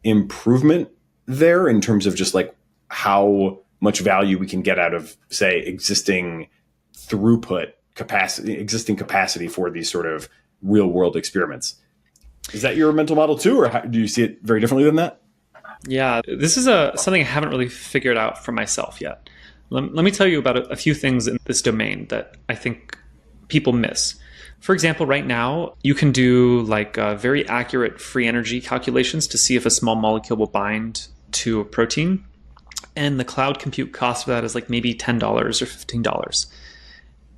improvement there in terms of just like how much value we can get out of, say, existing throughput capacity, existing capacity for these sort of real world experiments. Is that your mental model too, or do you see it very differently than that? Yeah, this is something I haven't really figured out for myself yet. Let me tell you about a few things in this domain that I think people miss. For example, right now, you can do like very accurate free energy calculations to see if a small molecule will bind to a protein. And the cloud compute cost for that is like maybe $10 or $15.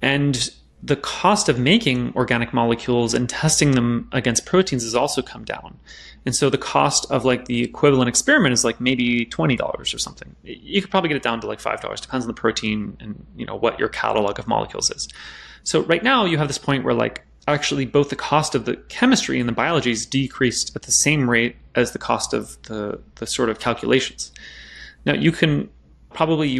And the cost of making organic molecules and testing them against proteins has also come down. And so the cost of like the equivalent experiment is like maybe $20 or something. You could probably get it down to like $5, depends on the protein and what your catalog of molecules is. So right now you have this point where like actually both the cost of the chemistry and the biology is decreased at the same rate as the cost of the sort of calculations. Now you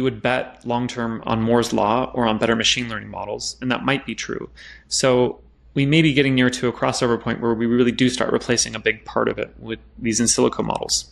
would bet long-term on Moore's law or on better machine learning models, and that might be true. So we may be getting near to a crossover point where we really do start replacing a big part of it with these in silico models.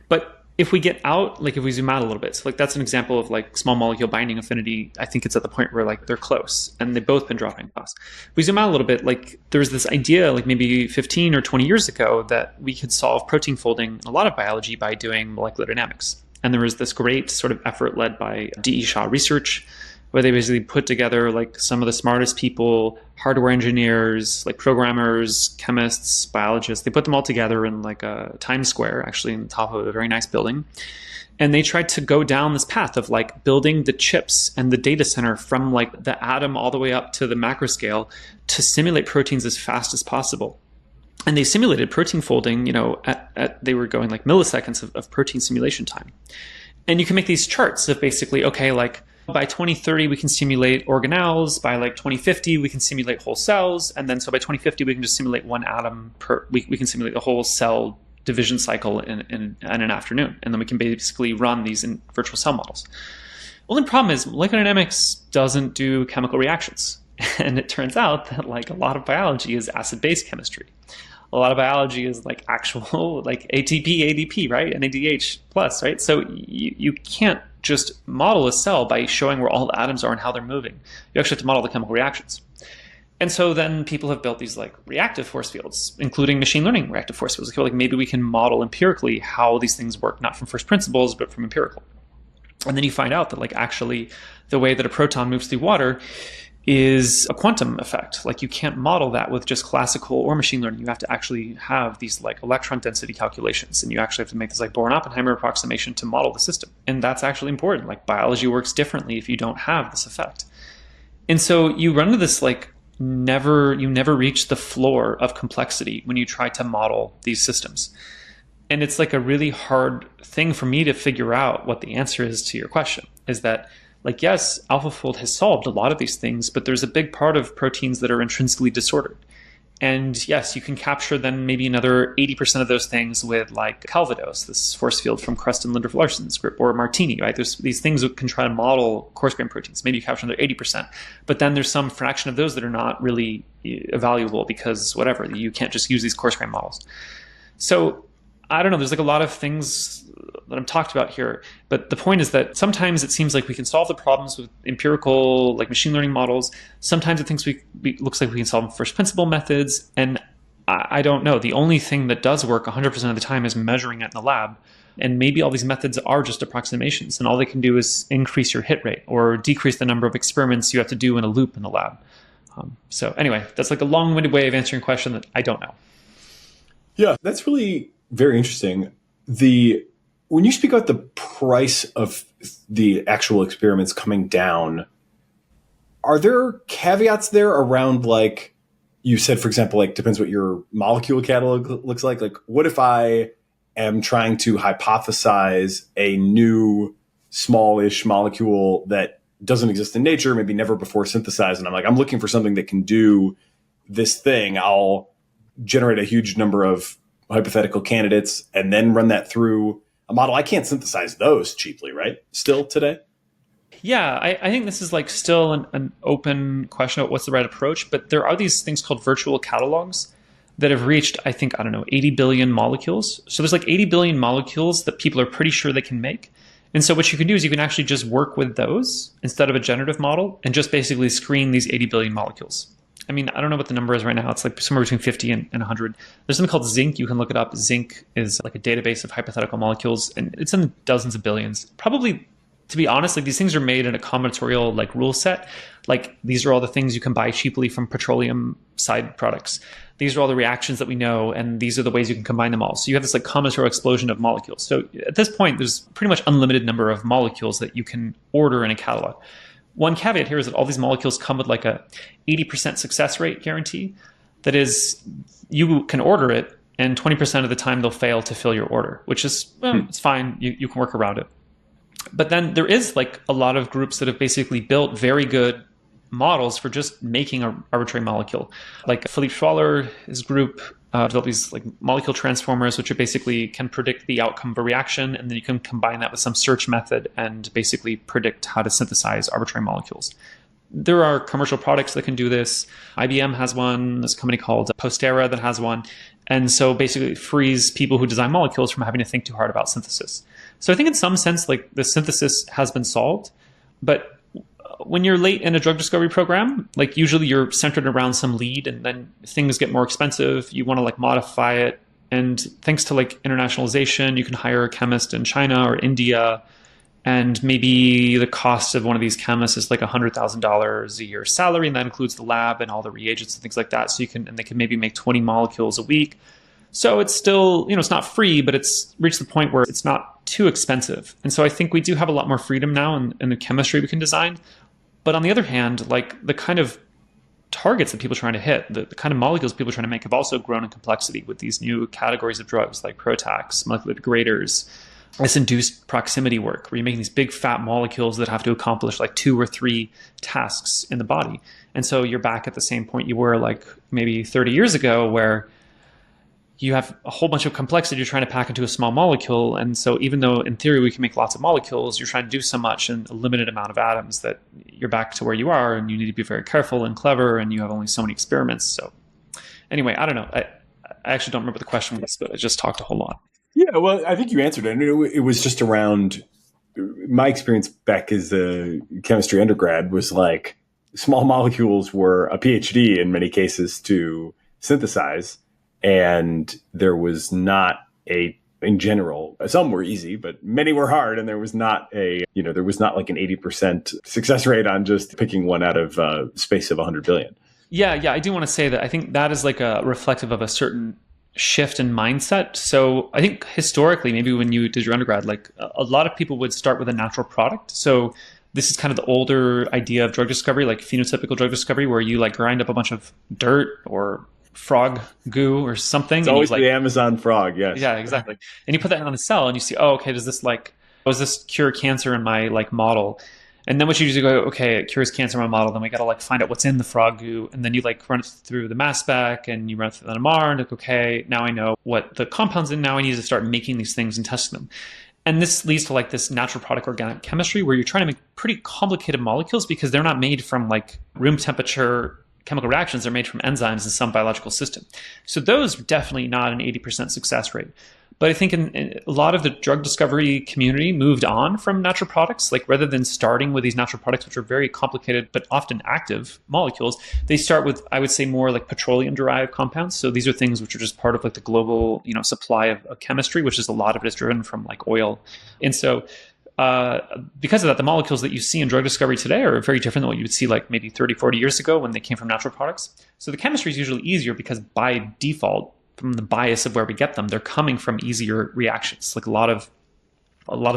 But if we get out, like if we zoom out a little bit, so like that's an example of like small molecule binding affinity. I think it's at the point where like they're close and they've both been dropping costs. If we zoom out a little bit, like there's this idea like maybe 15 or 20 years ago that we could solve protein folding in a lot of biology by doing molecular dynamics. And there was this great sort of effort led by D.E. Shaw Research, where they basically put together like some of the smartest people, hardware engineers, like programmers, chemists, biologists. They put them all together in like a Times Square, actually in the top of a very nice building. And they tried to go down this path of like building the chips and the data center from like the atom all the way up to the macro scale to simulate proteins as fast as possible. And they simulated protein folding, they were going like milliseconds of protein simulation time. And you can make these charts of basically, okay, like by 2030, we can simulate organelles. By like 2050, we can simulate whole cells. And then so by 2050, we can just simulate one atom we can simulate the whole cell division cycle in an afternoon. And then we can basically run these in virtual cell models. Only problem is molecular dynamics doesn't do chemical reactions. And it turns out that like a lot of biology is acid-base chemistry. A lot of biology is like actual like ATP, ADP, right? NADH plus, right? So you can't just model a cell by showing where all the atoms are and how they're moving. You actually have to model the chemical reactions. And so then people have built these like reactive force fields, including machine learning reactive force fields. Like maybe we can model empirically how these things work, not from first principles, but from empirical. And then you find out that like actually the way that a proton moves through water is a quantum effect. Like you can't model that with just classical or machine learning. You have to actually have these like electron density calculations, and you actually have to make this like Born-Oppenheimer approximation to model the system. And that's actually important. Like biology works differently if you don't have this effect. And so you run into this like you never reach the floor of complexity when you try to model these systems. And it's like a really hard thing for me to figure out what the answer is to your question, is that, like, yes, AlphaFold has solved a lot of these things, but there's a big part of proteins that are intrinsically disordered. And yes, you can capture then maybe another 80% of those things with like Calvados, this force field from Creston Linder-Larson's group, or Martini, right? There's these things that can try to model coarse grain proteins. Maybe you capture another 80%, but then there's some fraction of those that are not really valuable because whatever, you can't just use these coarse grain models. So I don't know, there's like a lot of things that I'm talked about here, but the point is that sometimes it seems like we can solve the problems with empirical, like machine learning models. Sometimes it looks like we can solve first principle methods, and I don't know. The only thing that does work 100% of the time is measuring it in the lab, and maybe all these methods are just approximations, and all they can do is increase your hit rate or decrease the number of experiments you have to do in a loop in the lab. So anyway, that's like a long-winded way of answering a question that I don't know. Yeah, that's really very interesting. When you speak about the price of the actual experiments coming down, are there caveats there around, like you said, for example, like depends what your molecule catalog looks like? Like, what if I am trying to hypothesize a new smallish molecule that doesn't exist in nature, maybe never before synthesized, and I'm looking for something that can do this thing. I'll generate a huge number of hypothetical candidates and then run that through a model. I can't synthesize those cheaply, right? Still today? Yeah, I think this is like still an open question about what's the right approach, but there are these things called virtual catalogs that have reached, I think, 80 billion molecules. So there's like 80 billion molecules that people are pretty sure they can make. And so what you can do is you can actually just work with those instead of a generative model and just basically screen these 80 billion molecules. I mean, I don't know what the number is right now. It's like somewhere between 50 and 100. There's something called Zinc. You can look it up. Zinc is like a database of hypothetical molecules, and it's in dozens of billions. Probably, to be honest, like these things are made in a combinatorial like rule set. Like these are all the things you can buy cheaply from petroleum side products. These are all the reactions that we know, and these are the ways you can combine them all. So you have this like combinatorial explosion of molecules. So at this point, there's pretty much unlimited number of molecules that you can order in a catalog. One caveat here is that all these molecules come with like a 80% success rate guarantee. That is, you can order it, and 20% of the time they'll fail to fill your order, which is, it's fine. You can work around it. But then there is like a lot of groups that have basically built very good models for just making an arbitrary molecule. Like Philippe Schwaller, his group, developed these like molecule transformers, which are basically can predict the outcome of a reaction, and then you can combine that with some search method and basically predict how to synthesize arbitrary molecules. There are commercial products that can do this. IBM has one. There's a company called Postera that has one. And so basically it frees people who design molecules from having to think too hard about synthesis. So I think in some sense, like the synthesis has been solved, but when you're late in a drug discovery program, like usually you're centered around some lead, and then things get more expensive. You want to like modify it. And thanks to like internationalization, you can hire a chemist in China or India, and maybe the cost of one of these chemists is like $100,000 a year salary, and that includes the lab and all the reagents and things like that. So they can maybe make 20 molecules a week. So it's still, it's not free, but it's reached the point where it's not too expensive. And so I think we do have a lot more freedom now in the chemistry we can design. But on the other hand, like the kind of targets that people are trying to hit, the kind of molecules people are trying to make have also grown in complexity with these new categories of drugs like PROTACs, molecular degraders, this induced proximity work where you're making these big fat molecules that have to accomplish like 2 or 3 tasks in the body. And so you're back at the same point you were like maybe 30 years ago, where you have a whole bunch of complexity you're trying to pack into a small molecule. And so even though in theory we can make lots of molecules, you're trying to do so much in a limited amount of atoms that you're back to where you are, and you need to be very careful and clever, and you have only so many experiments. So anyway, I don't know. I actually don't remember the question was, but I just talked a whole lot. Yeah, well, I think you answered it. It was just around my experience back as a chemistry undergrad was like small molecules were a PhD in many cases to synthesize. And there was not in general, some were easy, but many were hard. And there was not there was not like an 80% success rate on just picking one out of space of 100 billion. Yeah. I do want to say that I think that is like a reflective of a certain shift in mindset. So I think historically, maybe when you did your undergrad, like a lot of people would start with a natural product. So This is kind of the older idea of drug discovery, like phenotypical drug discovery, where you like grind up a bunch of dirt or frog goo or something. It's and always you, like, the Amazon frog, yes. yeah, exactly. And you put that on a cell and you see, oh, okay, does this cure cancer in my like model? And then what you usually go, okay, it cures cancer in my model. Then we got to like find out what's in the frog goo. And then you like run it through the mass spec and you run it through the NMR and like, okay, now I know what the compound's in. Now I need to start making these things and testing them. And this leads to like this natural product organic chemistry where you're trying to make pretty complicated molecules because they're not made from like room temperature chemical reactions. They're made from enzymes in some biological system. So those are definitely not an 80% success rate. But I think in a lot of the drug discovery community moved on from natural products. Like rather than starting with these natural products, which are very complicated but often active molecules, they start with, I would say, more like petroleum-derived compounds. So these are things which are just part of like the global, supply of chemistry, which is a lot of it is driven from like oil. And so because of that, the molecules that you see in drug discovery today are very different than what you would see like maybe 30, 40 years ago when they came from natural products. So the chemistry is usually easier because by default, from the bias of where we get them, they're coming from easier reactions, like a lot of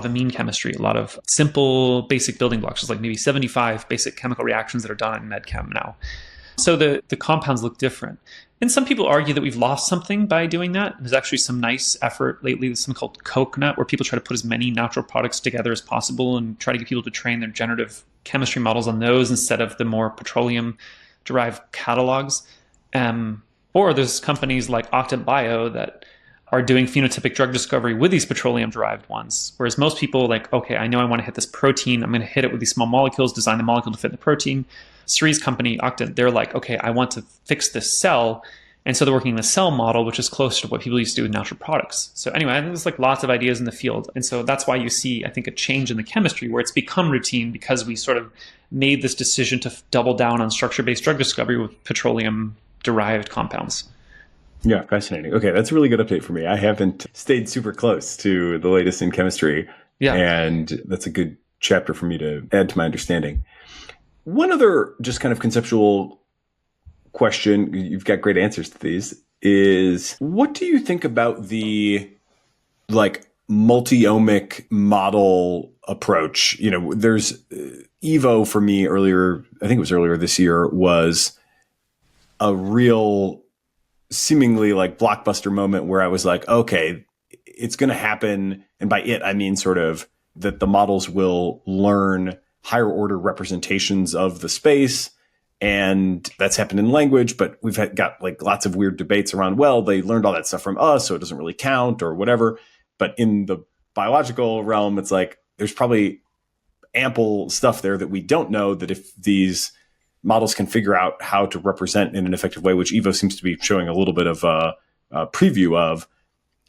amine chemistry, a lot of simple basic building blocks. There's like maybe 75 basic chemical reactions that are done in medchem now. So the compounds look different. And some people argue that we've lost something by doing that. There's actually some nice effort lately. There's something called Coconut, where people try to put as many natural products together as possible and try to get people to train their generative chemistry models on those instead of the more petroleum-derived catalogs. Or there's companies like Octant Bio that are doing phenotypic drug discovery with these petroleum-derived ones. Whereas most people like, okay, I know I want to hit this protein. I'm going to hit it with these small molecules, design the molecule to fit the protein. Sri's company, Octant, they're like, okay, I want to fix this cell. And so they're working in the cell model, which is closer to what people used to do with natural products. So anyway, I think there's like lots of ideas in the field. And so that's why you see, I think, a change in the chemistry where it's become routine because we sort of made this decision to double down on structure-based drug discovery with petroleum-derived compounds. Yeah, fascinating. Okay, that's a really good update for me. I haven't stayed super close to the latest in chemistry. Yeah. And that's a good chapter for me to add to my understanding. One other just kind of conceptual question, you've got great answers to these, is what do you think about the like multi-omic model approach? There's Evo for me earlier, I think it was earlier this year, was a real seemingly like blockbuster moment where I was like, okay, it's going to happen. And by it, I mean sort of that the models will learn higher order representations of the space. And that's happened in language, but we've got like lots of weird debates around, well, they learned all that stuff from us, so it doesn't really count or whatever. But in the biological realm, it's like, there's probably ample stuff there that we don't know, that if these models can figure out how to represent in an effective way, which Evo seems to be showing a little bit of a preview of,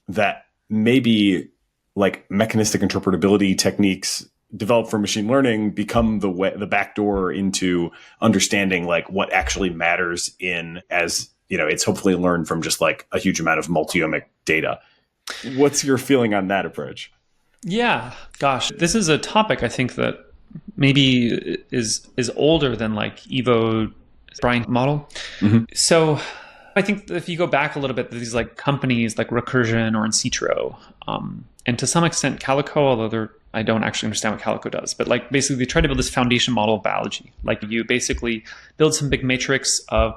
that maybe like mechanistic interpretability techniques developed for machine learning become the back door into understanding like what actually matters in, as it's hopefully learned from just like a huge amount of multi-omic data. What's your feeling on that approach? Yeah, gosh, this is a topic I think that maybe is older than like Evo Brian model. Mm-hmm. So I think if you go back a little bit, these like companies like Recursion or In Citro, and to some extent Calico, although I don't actually understand what Calico does, but like basically they try to build this foundation model of biology. Like you basically build some big matrix of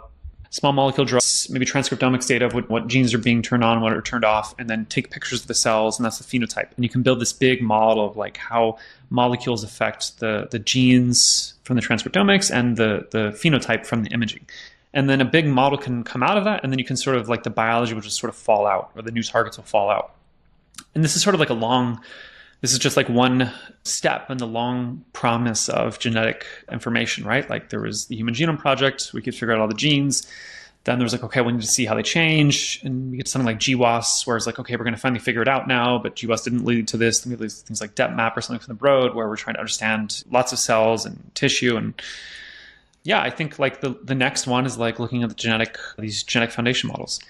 small molecule drugs, maybe transcriptomics data of what genes are being turned on and what are turned off, and then take pictures of the cells, and that's the phenotype. And you can build this big model of like how molecules affect the genes from the transcriptomics and the phenotype from the imaging. And then a big model can come out of that, and then you can sort of like the biology will just sort of fall out, or the new targets will fall out. And this is sort of like this is just like one step in the long promise of genetic information, right? Like there was the Human Genome Project, we could figure out all the genes. Then there was like, okay, we need to see how they change. And we get something like GWAS, where it's like, okay, we're going to finally figure it out now, but GWAS didn't lead to this. Then we have things like DepMap or something from the Broad, where we're trying to understand lots of cells and tissue. And yeah, I think like the next one is like looking at these genetic foundation models.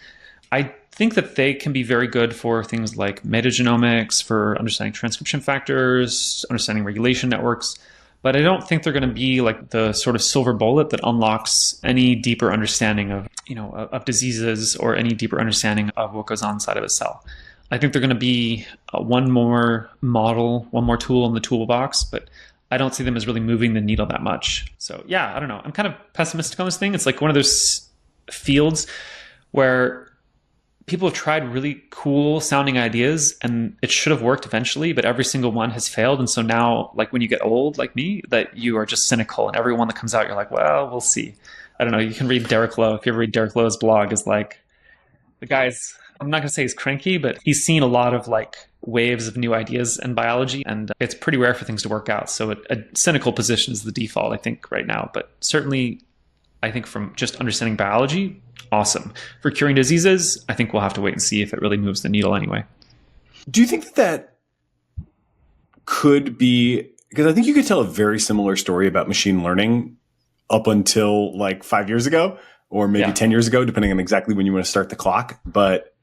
I think that they can be very good for things like metagenomics, for understanding transcription factors, understanding regulation networks. But I don't think they're going to be like the sort of silver bullet that unlocks any deeper understanding of, of diseases or any deeper understanding of what goes on inside of a cell. I think they're going to be one more model, one more tool in the toolbox, but I don't see them as really moving the needle that much. So yeah, I don't know. I'm kind of pessimistic on this thing. It's like one of those fields where people have tried really cool sounding ideas and it should have worked eventually, but every single one has failed. And so now, like when you get old, like me, that you are just cynical, and every one that comes out, you're like, well, we'll see. I don't know. You can read Derek Lowe. If you ever read Derek Lowe's blog, is like, the guy's, I'm not going to say he's cranky, but he's seen a lot of like waves of new ideas in biology, and it's pretty rare for things to work out. So a cynical position is the default, I think, right now. But certainly, I think from just understanding biology, awesome. For curing diseases, I think we'll have to wait and see if it really moves the needle anyway. Do you think that that could be, because I think you could tell a very similar story about machine learning up until like 5 years ago, or maybe 10 years ago, depending on exactly when you want to start the clock. But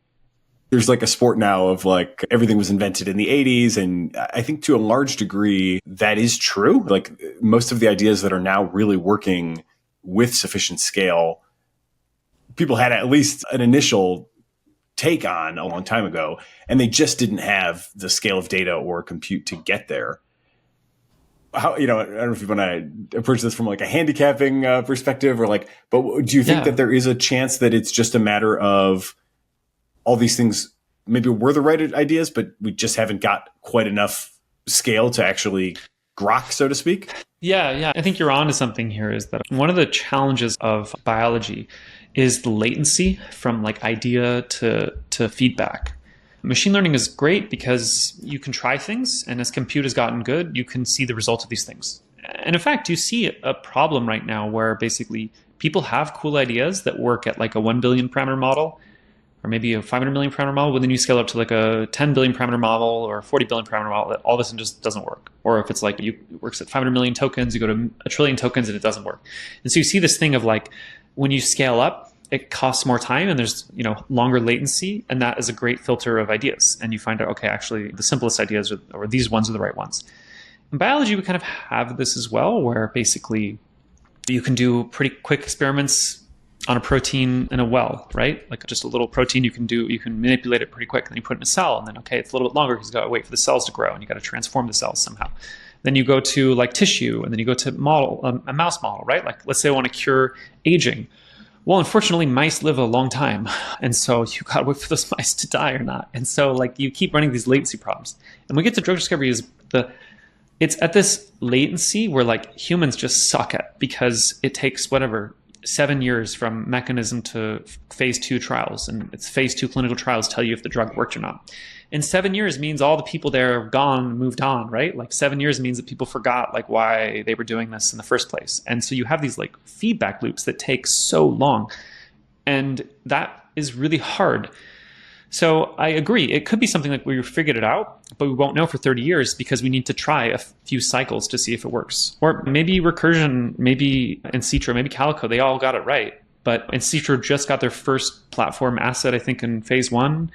there's like a sport now of like everything was invented in the 80s. And I think to a large degree, that is true. Like most of the ideas that are now really working with sufficient scale, people had at least an initial take on a long time ago, and they just didn't have the scale of data or compute to get there. How, I don't know if you want to approach this from like a handicapping perspective, or like, but do you think that there is a chance that it's just a matter of all these things maybe were the right ideas, but we just haven't got quite enough scale to actually grok, so to speak? Yeah. I think you're onto something here, is that one of the challenges of biology is the latency from like idea to feedback. Machine learning is great because you can try things, and as compute has gotten good, you can see the results of these things. And in fact, you see a problem right now where basically people have cool ideas that work at like a 1 billion parameter model, or maybe a 500 million parameter model, but then you scale up to like a 10 billion parameter model or a 40 billion parameter model, that all of a sudden just doesn't work. Or if it's like it works at 500 million tokens, you go to a trillion tokens and it doesn't work. And so you see this thing of like, when you scale up, it costs more time and there's longer latency, and that is a great filter of ideas. And you find out, okay, actually the simplest ideas or these ones are the right ones. In biology, we kind of have this as well, where basically you can do pretty quick experiments on a protein in a well, right? Like just a little protein you can manipulate it pretty quick, and then you put it in a cell, and then okay, it's a little bit longer because you got to wait for the cells to grow, and you got to transform the cells somehow. Then you go to like tissue, and then you go to a mouse model, right? Like let's say I want to cure aging. Well, unfortunately, mice live a long time. And so you got to wait for those mice to die or not. And so like you keep running these latency problems. And when we get to drug discovery, it's at this latency where like humans just suck at, because it takes 7 years from mechanism to phase 2 trials. And it's phase 2 clinical trials tell you if the drug worked or not. And 7 years means all the people there have gone, moved on, right? Like 7 years means that people forgot like why they were doing this in the first place. And so you have these like feedback loops that take so long. And that is really hard. So I agree. It could be something like we figured it out, but we won't know for 30 years because we need to try a few cycles to see if it works. Or maybe recursion, maybe in Citro, maybe Calico, they all got it right. But in Citro just got their first platform asset, I think in phase 1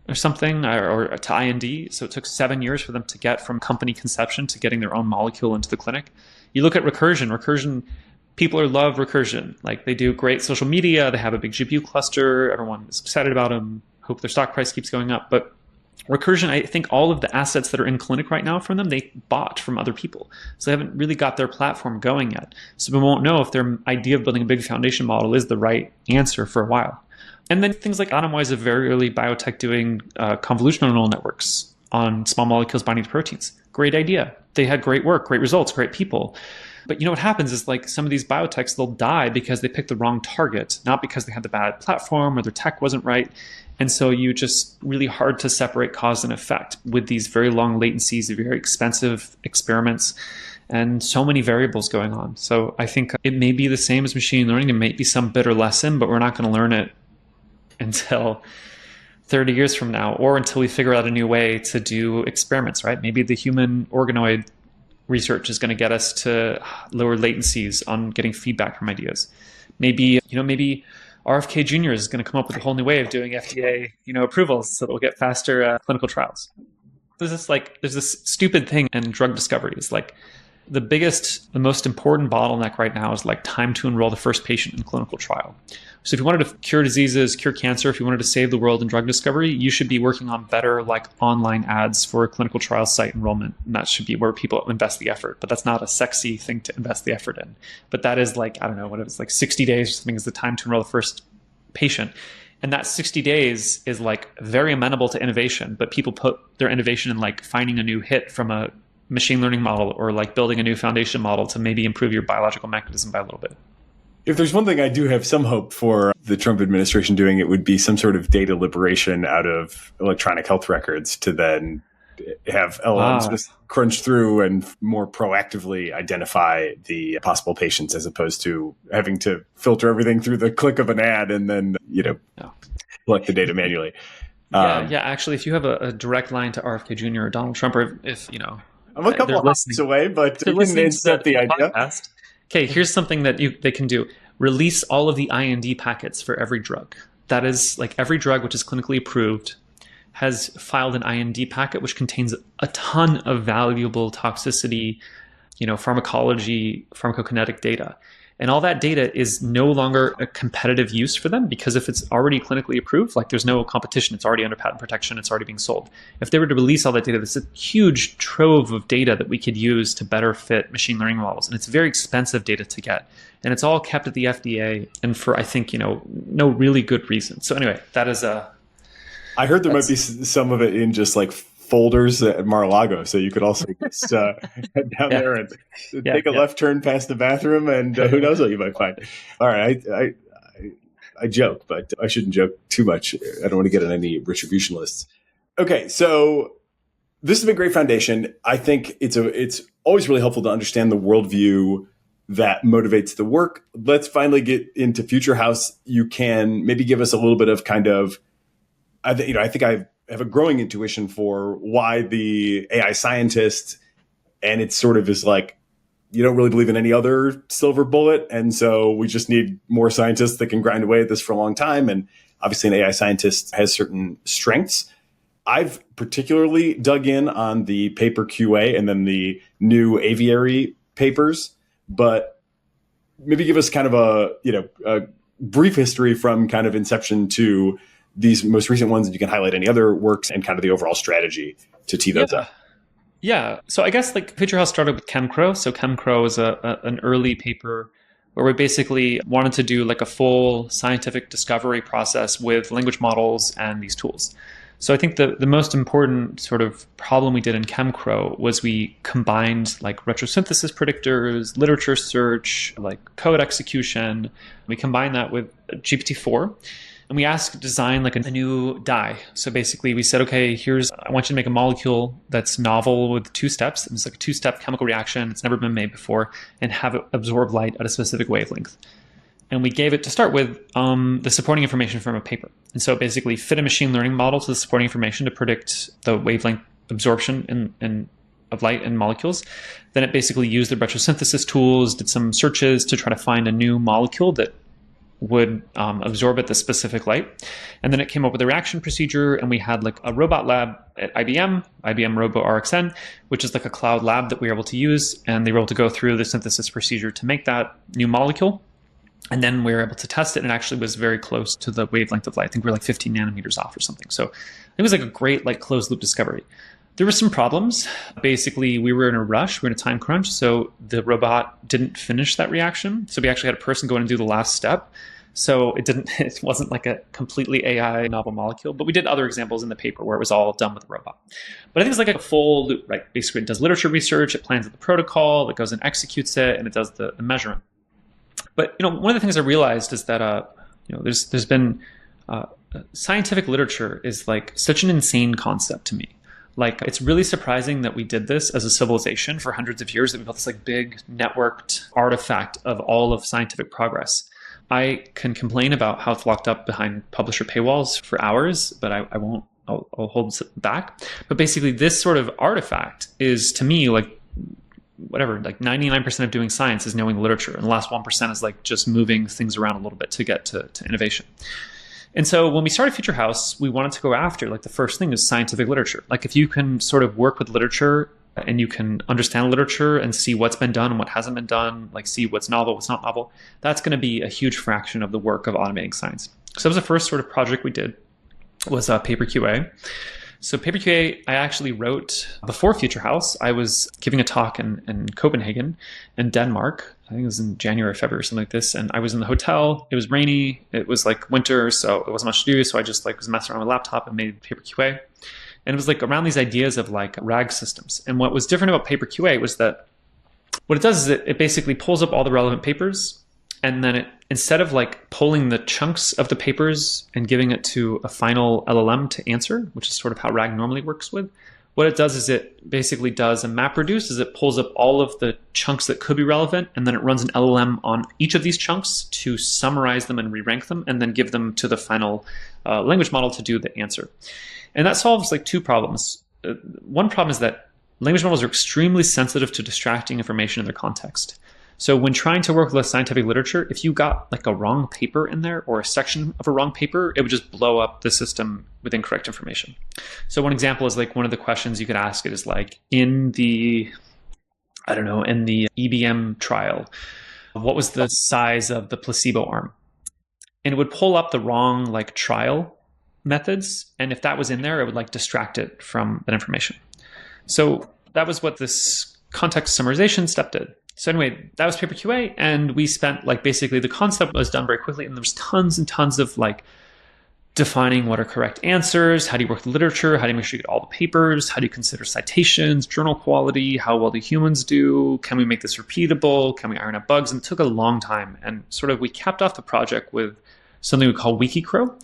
or something, or to IND. So it took 7 years for them to get from company conception to getting their own molecule into the clinic. You look at recursion, people love recursion. Like they do great social media. They have a big GPU cluster. Everyone is excited about them. Hope their stock price keeps going up. But recursion, I think all of the assets that are in clinic right now from them, they bought from other people. So they haven't really got their platform going yet. So we won't know if their idea of building a big foundation model is the right answer for a while. And then things like Atomwise, a very early biotech doing convolutional neural networks on small molecules binding to proteins. Great idea. They had great work, great results, great people. But what happens is like some of these biotechs, they'll die because they picked the wrong target, not because they had the bad platform or their tech wasn't right. And so you just really hard to separate cause and effect with these very long latencies, very expensive experiments, and so many variables going on. So I think it may be the same as machine learning. It may be some bitter lesson, but we're not going to learn it until 30 years from now, or until we figure out a new way to do experiments, right? Maybe the human organoid research is going to get us to lower latencies on getting feedback from ideas. Maybe RFK Jr. is going to come up with a whole new way of doing FDA, approvals, so that we'll get faster clinical trials. There's this stupid thing in drug discovery. It's like the most important bottleneck right now is like time to enroll the first patient in clinical trial. So if you wanted to cure diseases, cure cancer, if you wanted to save the world in drug discovery, you should be working on better like online ads for clinical trial site enrollment. And that should be where people invest the effort. But that's not a sexy thing to invest the effort in. But that is like, I don't know, what it was, like 60 days or something is the time to enroll the first patient. And that 60 days is like very amenable to innovation, but people put their innovation in like finding a new hit from a machine learning model or like building a new foundation model to maybe improve your biological mechanism by a little bit. If there's one thing I do have some hope for the Trump administration doing, it would be some sort of data liberation out of electronic health records to then have LLMs just crunch through and more proactively identify the possible patients as opposed to having to filter everything through the click of an ad and then, collect the data manually. Actually, if you have a direct line to RFK Jr. or Donald Trump, or if I'm a couple of hours away, but you didn't insert the idea. Podcast. Okay, here's something that they can do. Release all of the IND packets for every drug. That is like every drug which is clinically approved has filed an IND packet which contains a ton of valuable toxicity, pharmacology, pharmacokinetic data. And all that data is no longer a competitive use for them because if it's already clinically approved, like there's no competition, it's already under patent protection, it's already being sold. If they were to release all that data, there's a huge trove of data that we could use to better fit machine learning models. And it's very expensive data to get. And it's all kept at the FDA and for, I think, no really good reason. So anyway, that is I heard there might be some of it in just like folders at Mar-a-Lago, so you could also just head down there and take a left turn past the bathroom, and who knows what you might find. All right, I joke, but I shouldn't joke too much. I don't want to get on any retribution lists. Okay, so this has been a great foundation. I think it's always really helpful to understand the worldview that motivates the work. Let's finally get into Future House. You can maybe give us a little bit of I think I have a growing intuition for why the AI scientist, and it sort of is like, you don't really believe in any other silver bullet. And so we just need more scientists that can grind away at this for a long time. And obviously an AI scientist has certain strengths. I've particularly dug in on the PaperQA and then the new Aviary papers, but maybe give us kind of a brief history from kind of inception to these most recent ones, and you can highlight any other works and kind of the overall strategy to tee those up. Yeah. So I guess like Future House started with ChemCrow. So ChemCrow is an early paper where we basically wanted to do like a full scientific discovery process with language models and these tools. So I think the most important sort of problem we did in ChemCrow was we combined like retrosynthesis predictors, literature search, like code execution. We combined that with GPT-4. And we asked to design like a new dye. So basically we said, okay, I want you to make a molecule that's novel with 2 steps. It's like a 2-step chemical reaction. It's never been made before, and have it absorb light at a specific wavelength. And we gave it to start with the supporting information from a paper. And so basically fit a machine learning model to the supporting information to predict the wavelength absorption of light in molecules. Then it basically used the retrosynthesis tools, did some searches to try to find a new molecule that would absorb at the specific light. And then it came up with a reaction procedure, and we had like a robot lab at IBM Robo RxN, which is like a cloud lab that we were able to use, and they were able to go through the synthesis procedure to make that new molecule. And then we were able to test it, and it actually was very close to the wavelength of light. I think we were like 15 nanometers off or something. So it was like a great like closed loop discovery. There were some problems. Basically, we were in a rush, we were in a time crunch, so the robot didn't finish that reaction. So we actually had a person go in and do the last step. So it wasn't like a completely AI novel molecule, but we did other examples in the paper where it was all done with the robot. But I think it's like a full loop, right? Basically, it does literature research, it plans the protocol, it goes and executes it, and it does the measurement. But one of the things I realized is that there's been scientific literature is like such an insane concept to me. Like, it's really surprising that we did this as a civilization for hundreds of years, that we built this like big networked artifact of all of scientific progress. I can complain about how it's locked up behind publisher paywalls for hours, but I won't. I'll hold it back. But basically, this sort of artifact is, to me, like whatever, like 99% of doing science is knowing the literature, and the last 1% is like just moving things around a little bit to get to innovation. And so when we started Future House, we wanted to go after, like, the first thing is scientific literature. Like, if you can sort of work with literature and you can understand literature and see what's been done and what hasn't been done, like see what's novel, what's not novel, that's going to be a huge fraction of the work of automating science. So that was the first sort of project we did, was PaperQA. So PaperQA, I actually wrote before Future House. I was giving a talk in Copenhagen in Denmark. I think it was in January or February or something like this. And I was in the hotel. It was rainy. It was like winter, so it wasn't much to do. So I just like was messing around with my laptop and made PaperQA. And it was like around these ideas of like RAG systems. And what was different about PaperQA was that what it does is it basically pulls up all the relevant papers. And then it, instead of like pulling the chunks of the papers and giving it to a final LLM to answer, which is sort of how RAG normally works with, what it does is it basically does a map reduce, is it pulls up all of the chunks that could be relevant, and then it runs an LLM on each of these chunks to summarize them and re-rank them, and then give them to the final language model to do the answer. And that solves like two problems. One problem is that language models are extremely sensitive to distracting information in their context. So when trying to work with scientific literature, if you got like a wrong paper in there or a section of a wrong paper, it would just blow up the system with incorrect information. So one example is like one of the questions you could ask it is like, in the EBM trial, what was the size of the placebo arm? And it would pull up the wrong like trial methods. And if that was in there, it would like distract it from that information. So that was what this context summarization step did. So anyway, that was PaperQA, and we spent like basically the concept was done very quickly, and there was tons and tons of like defining what are correct answers, how do you work with literature, how do you make sure you get all the papers, how do you consider citations, journal quality, how well do humans do, can we make this repeatable, can we iron out bugs, and it took a long time. And sort of we capped off the project with something we call WikiCrow,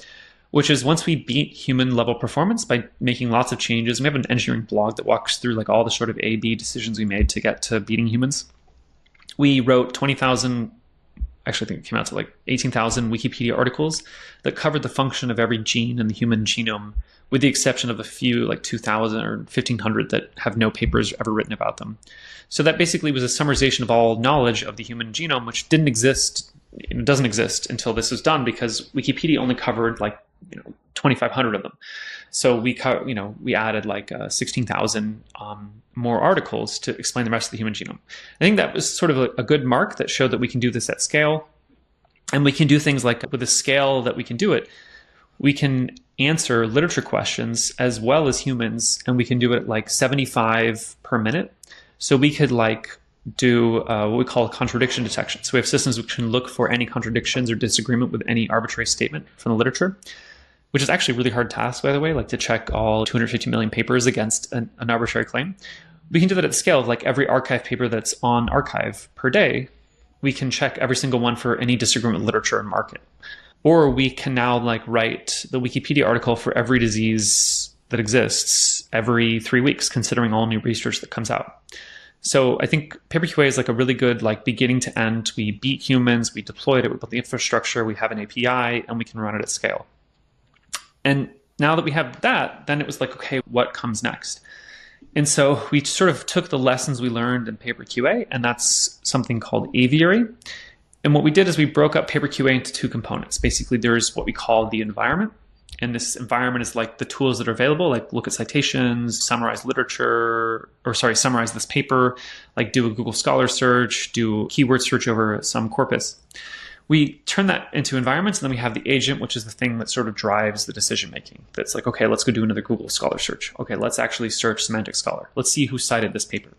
which is once we beat human level performance by making lots of changes. We have an engineering blog that walks through like all the sort of A/B decisions we made to get to beating humans. We wrote 20,000, actually I think it came out to like 18,000 Wikipedia articles that covered the function of every gene in the human genome, with the exception of a few like 2,000 or 1,500 that have no papers ever written about them. So that basically was a summarization of all knowledge of the human genome, which didn't exist, it doesn't exist until this was done, because Wikipedia only covered like 2,500 of them. So we added like 16,000 more articles to explain the rest of the human genome. I think that was sort of a good mark that showed that we can do this at scale. And we can do things like, with the scale that we can do it, we can answer literature questions as well as humans, and we can do it like 75 per minute. So we could like do what we call contradiction detection. So we have systems which can look for any contradictions or disagreement with any arbitrary statement from the literature, which is actually a really hard task, by the way, like to check all 250 million papers against an arbitrary claim. We can do that at scale. Like every archive paper that's on archive per day, we can check every single one for any disagreement with literature and mark it. Or we can now like write the Wikipedia article for every disease that exists every 3 weeks, considering all new research that comes out. So I think PaperQA is like a really good like beginning to end. We beat humans, we deployed it, we built the infrastructure, we have an API, and we can run it at scale. And now that we have that, then it was like, okay, what comes next? And so we sort of took the lessons we learned in PaperQA, and that's something called Aviary. And what we did is we broke up PaperQA into two components. Basically, there's what we call the environment. And this environment is like the tools that are available, like look at citations, summarize literature, summarize this paper, like do a Google Scholar search, do keyword search over some corpus. We turn that into environments, and then we have the agent, which is the thing that sort of drives the decision making. That's like, okay, let's go do another Google Scholar search. Okay, let's actually search Semantic Scholar. Let's see who cited this paper.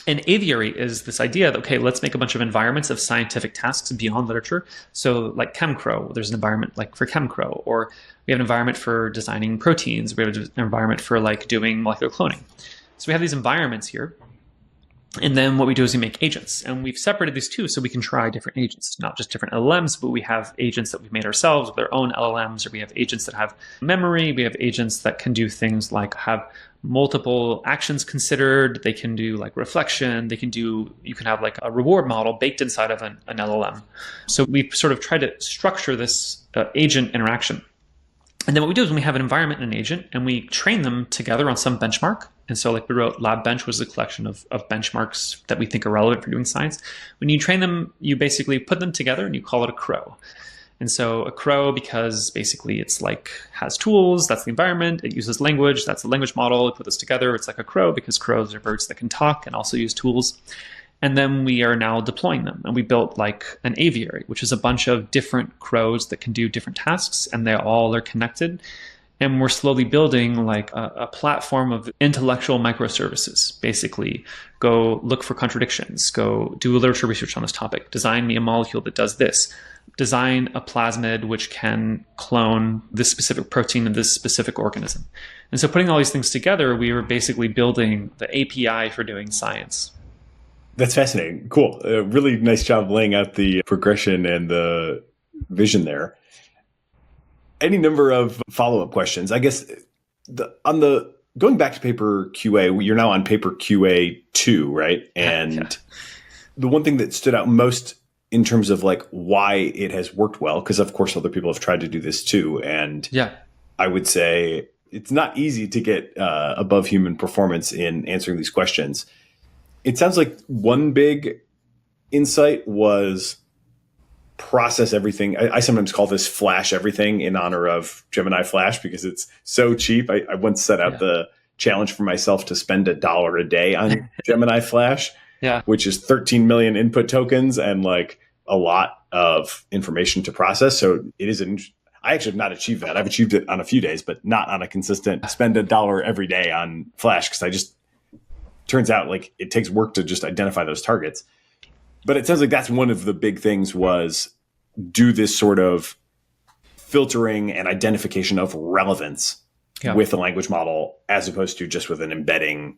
And Aviary is this idea that, okay, let's make a bunch of environments of scientific tasks beyond literature. So like ChemCrow, there's an environment like for ChemCrow, or we have an environment for designing proteins. We have an environment for like doing molecular cloning. So we have these environments here. And then what we do is we make agents, and we've separated these two so we can try different agents, not just different LLMs, but we have agents that we've made ourselves with their own LLMs, or we have agents that have memory. We have agents that can do things like have multiple actions considered. They can do like reflection. You can have like a reward model baked inside of an LLM. So we sort of try to structure this agent interaction. And then what we do is when we have an environment and an agent, and we train them together on some benchmark. And so like we wrote LabBench was a collection of benchmarks that we think are relevant for doing science. When you train them, you basically put them together and you call it a crow. And so a crow, because basically it's like has tools, that's the environment, it uses language, that's the language model, we put this together, it's like a crow because crows are birds that can talk and also use tools. And then we are now deploying them. And we built like an aviary, which is a bunch of different crows that can do different tasks, and they all are connected. And we're slowly building like a platform of intellectual microservices. Basically, go look for contradictions, go do literature research on this topic, design me a molecule that does this, design a plasmid which can clone this specific protein in this specific organism. And so putting all these things together, we were basically building the API for doing science. That's fascinating. Cool. Really nice job laying out the progression and the vision there. Any number of follow-up questions. I guess going back to PaperQA, you're now on PaperQA 2, right? And the one thing that stood out most in terms of like why it has worked well, because of course other people have tried to do this too. And I would say it's not easy to get above human performance in answering these questions. It sounds like one big insight was process everything. I sometimes call this flash everything in honor of Gemini Flash because it's so cheap. I once set out the challenge for myself to spend $1 a day on Gemini Flash, which is 13 million input tokens and like a lot of information to process. So it is I actually have not achieved that. I've achieved it on a few days, but not on a consistent spend $1 every day on Flash because turns out like it takes work to just identify those targets. But it sounds like that's one of the big things was do this sort of filtering and identification of relevance with a language model as opposed to just with an embedding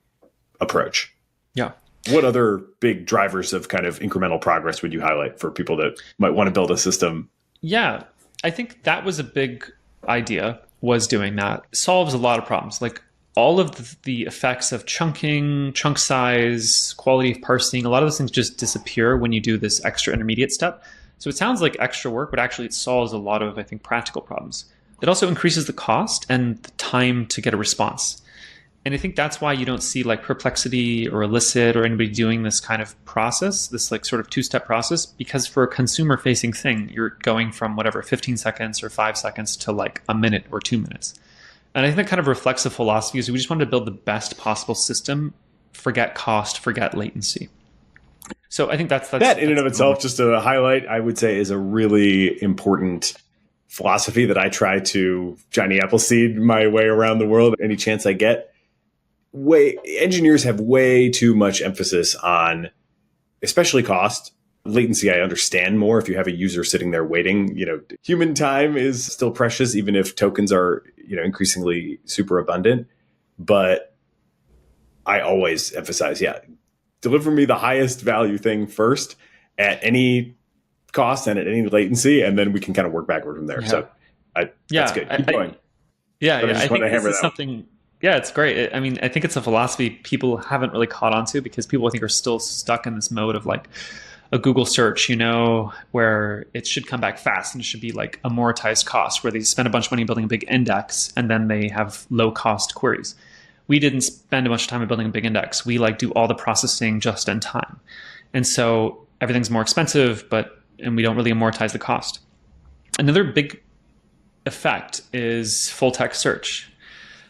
approach. Yeah. What other big drivers of kind of incremental progress would you highlight for people that might want to build a system? Yeah, I think that was a big idea, was doing that. It solves a lot of problems. Like all of the effects of chunking, chunk size, quality of parsing, a lot of those things just disappear when you do this extra intermediate step. So it sounds like extra work, but actually it solves a lot of, I think, practical problems. It also increases the cost and the time to get a response. And I think that's why you don't see like Perplexity or Elicit or anybody doing this kind of process, this like sort of two-step process, because for a consumer-facing thing, you're going from whatever, 15 seconds or 5 seconds to like a minute or 2 minutes. And I think that kind of reflects the philosophy is we just wanted to build the best possible system, forget cost, forget latency. So I think that's that in and of itself, just to highlight, I would say is a really important philosophy that I try to Johnny Appleseed my way around the world any chance I get. Engineers have way too much emphasis on, especially cost. Latency, I understand more if you have a user sitting there waiting. Human time is still precious, even if tokens are, increasingly super abundant. But I always emphasize, deliver me the highest value thing first at any cost and at any latency, and then we can kind of work backward from there. Yeah. So that's good. Keep going. I think this is something. Yeah, it's great. I think it's a philosophy people haven't really caught on to because people I think are still stuck in this mode of like a Google search, where it should come back fast and it should be like amortized cost, where they spend a bunch of money building a big index and then they have low cost queries. We didn't spend a bunch of time building a big index. We do all the processing just in time. And so everything's more expensive, and we don't really amortize the cost. Another big effect is full text search.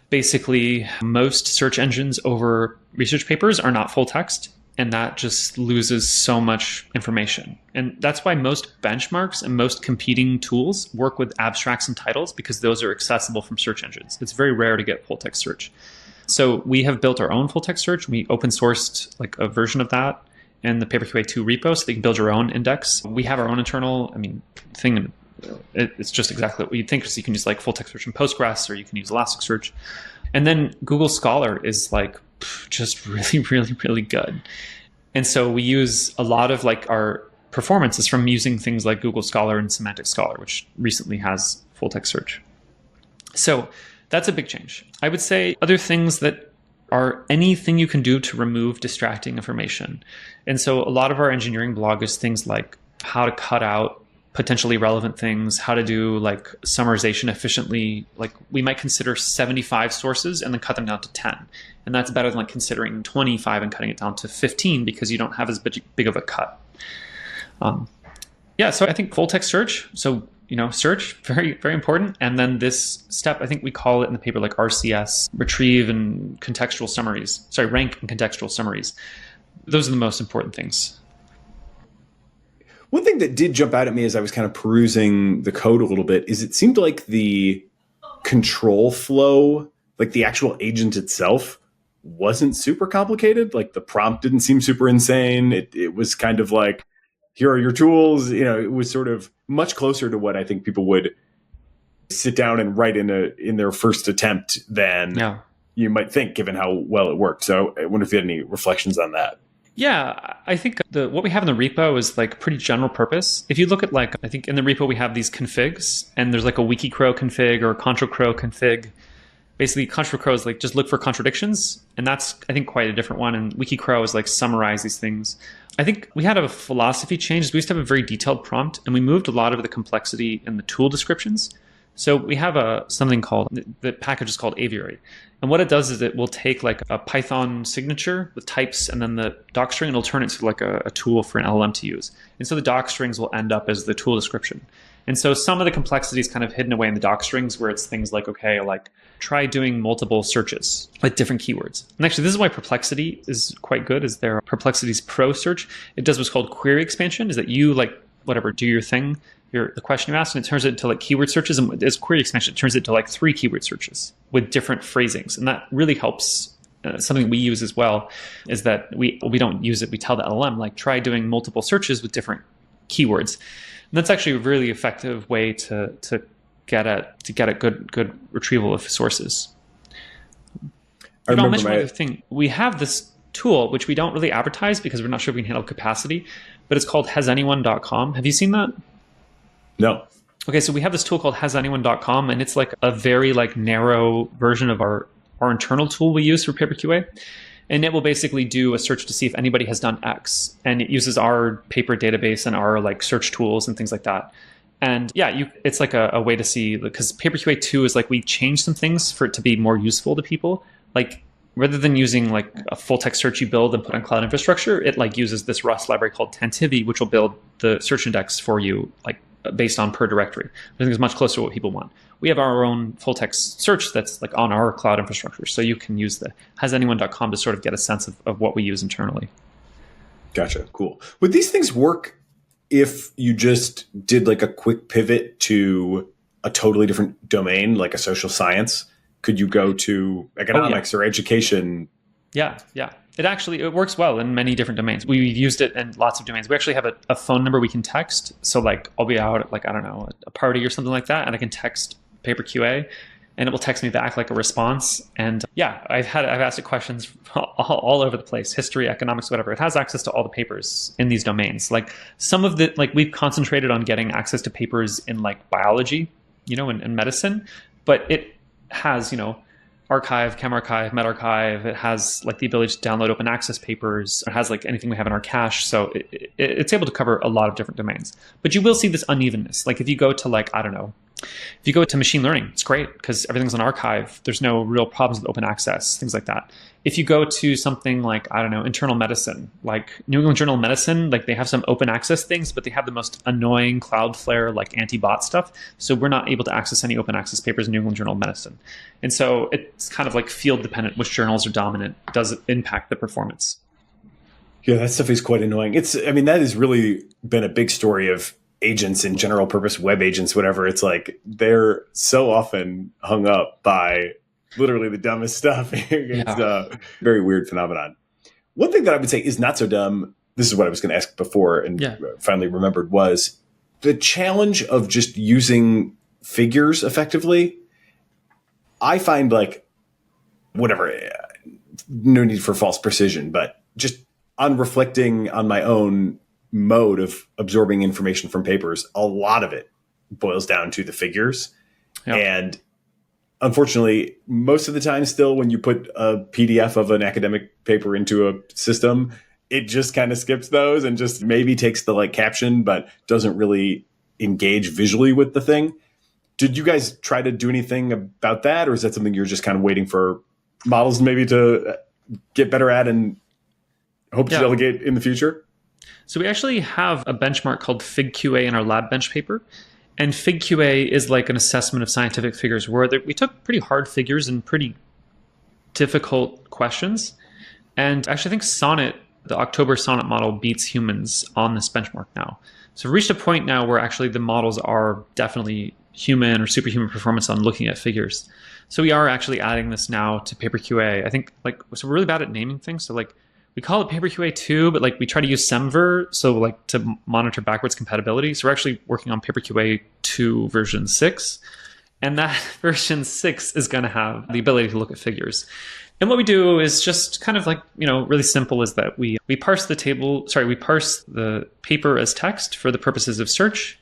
Basically, most search engines over research papers are not full text, and that just loses so much information. And that's why most benchmarks and most competing tools work with abstracts and titles because those are accessible from search engines. It's very rare to get full text search. So we have built our own full text search. We open sourced like a version of that in the PaperQA 2 repo so that you can build your own index. We have our own internal thing. It's just exactly what you'd think. So you can use like full text search in Postgres, or you can use Elasticsearch. And then Google Scholar is like just really, really, really good. And so we use a lot of like our performances from using things like Google Scholar and Semantic Scholar, which recently has full text search. So that's a big change. I would say other things that are anything you can do to remove distracting information. And so a lot of our engineering blog is things like how to cut out potentially relevant things, how to do like summarization efficiently. Like we might consider 75 sources and then cut them down to 10. And that's better than like considering 25 and cutting it down to 15 because you don't have as big of a cut. So I think full text search. So search, very, very important. And then this step, I think we call it in the paper like RCS, retrieve and contextual summaries. Sorry, rank and contextual summaries. Those are the most important things. One thing that did jump out at me as I was kind of perusing the code a little bit is it seemed like the control flow, like the actual agent itself, wasn't super complicated. Like the prompt didn't seem super insane. It was kind of like, here are your tools. It was sort of much closer to what I think people would sit down and write in their first attempt than you might think, given how well it worked. So I wonder if you had any reflections on that. Yeah, I think what we have in the repo is like pretty general purpose. If you look at I think in the repo we have these configs, and there's like a WikiCrow config or a ControlCrow config. Basically, ControlCrow is like just look for contradictions, and that's I think quite a different one. And WikiCrow is like summarize these things. I think we had a philosophy change. We used to have a very detailed prompt, and we moved a lot of the complexity in the tool descriptions. So we have something called, the package is called Aviary. And what it does is it will take like a Python signature with types and then the doc string, and it'll turn it into like a tool for an LLM to use. And so the doc strings will end up as the tool description. And so some of the complexity is kind of hidden away in the doc strings, where it's things like, okay, like try doing multiple searches with different keywords. And actually, this is why Perplexity is quite good, is their Perplexity's Pro search. It does what's called query expansion, is that you do your thing, the question you asked, and it turns it into like keyword searches. And as query expansion, it turns it into like 3 keyword searches with different phrasings. And that really helps. Something we use as well is that we don't use it. We tell the LLM, like, try doing multiple searches with different keywords. And that's actually a really effective way to get at good retrieval of sources. I'll mention one other thing. We have this tool, which we don't really advertise because we're not sure if we can handle capacity, but it's called hasanyone.com. Have you seen that? No. Okay, so we have this tool called hasanyone.com, and it's like a very narrow version of our internal tool we use for PaperQA. And it will basically do a search to see if anybody has done X. And it uses our paper database and our search tools and things like that. And it's like a way to see, because PaperQA 2 is we changed some things for it to be more useful to people. Rather than using a full text search you build and put on cloud infrastructure, it uses this Rust library called Tantivy, which will build the search index for you, based on per directory. I think it's much closer to what people want. We have our own full text search that's on our cloud infrastructure. So you can use the hasanyone.com to sort of get a sense of what we use internally. Gotcha. Cool. Would these things work if you just did a quick pivot to a totally different domain, like a social science? Could you go to economics or education? Yeah. It works well in many different domains. We've used it in lots of domains. We actually have a phone number we can text. So I'll be out at a party or something like that, and I can text PaperQA, and it will text me back a response. And I've asked it questions all over the place: history, economics, whatever. It has access to all the papers in these domains. Some of the we've concentrated on getting access to papers in biology, and medicine, but it has archive, chemarchive, medRxiv. It has the ability to download open access papers. It has anything we have in our cache. So it's able to cover a lot of different domains. But you will see this unevenness. If you go to if you go to machine learning, it's great because everything's on archive. There's no real problems with open access, things like that. If you go to something internal medicine, New England Journal of Medicine, they have some open access things, but they have the most annoying Cloudflare, anti-bot stuff. So we're not able to access any open access papers in New England Journal of Medicine. And so it's kind of field dependent, which journals are dominant, does impact the performance. Yeah, that stuff is quite annoying. That has really been a big story of agents and general purpose web agents, whatever. It's they're so often hung up by literally the dumbest stuff. It's a very weird phenomenon. One thing that I would say is not so dumb, this is what I was going to ask before and finally remembered, was the challenge of just using figures effectively. I find whatever, no need for false precision, but just on reflecting on my own mode of absorbing information from papers, a lot of it boils down to the figures. Yep. And unfortunately, most of the time still, when you put a PDF of an academic paper into a system, it just kind of skips those and just maybe takes the caption, but doesn't really engage visually with the thing. Did you guys try to do anything about that? Or is that something you're just kind of waiting for models maybe to get better at and hope to delegate in the future? So we actually have a benchmark called FigQA in our lab bench paper. And FigQA is like an assessment of scientific figures where we took pretty hard figures and pretty difficult questions. And actually, I think Sonnet, the October Sonnet model, beats humans on this benchmark now. So we've reached a point now where actually the models are definitely human or superhuman performance on looking at figures. So we are actually adding this now to PaperQA. I think so we're really bad at naming things. So we call it PaperQA 2, but we try to use Semver, so to monitor backwards compatibility. So we're actually working on PaperQA 2 version 6. And that version 6 is going to have the ability to look at figures. And what we do is just kind of really simple, is that we parse we parse the paper as text for the purposes of search.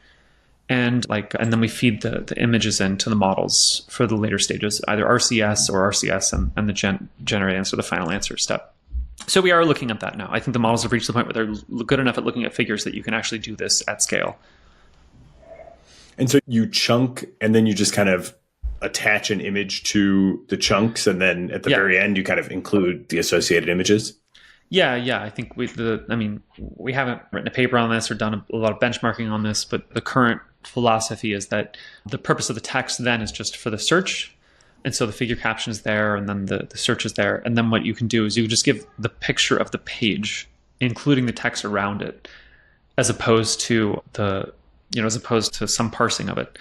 And then we feed the images into the models for the later stages, either RCS or RCS and the generate answer, the final answer step. So we are looking at that now. I think the models have reached the point where they're good enough at looking at figures that you can actually do this at scale. And so you chunk, and then you just kind of attach an image to the chunks, and then at the very end, you kind of include the associated images? Yeah. I think we haven't written a paper on this or done a lot of benchmarking on this, but the current philosophy is that the purpose of the text then is just for the search. And so the figure caption is there, and then the search is there. And then what you can do is you just give the picture of the page, including the text around it, as opposed to some parsing of it.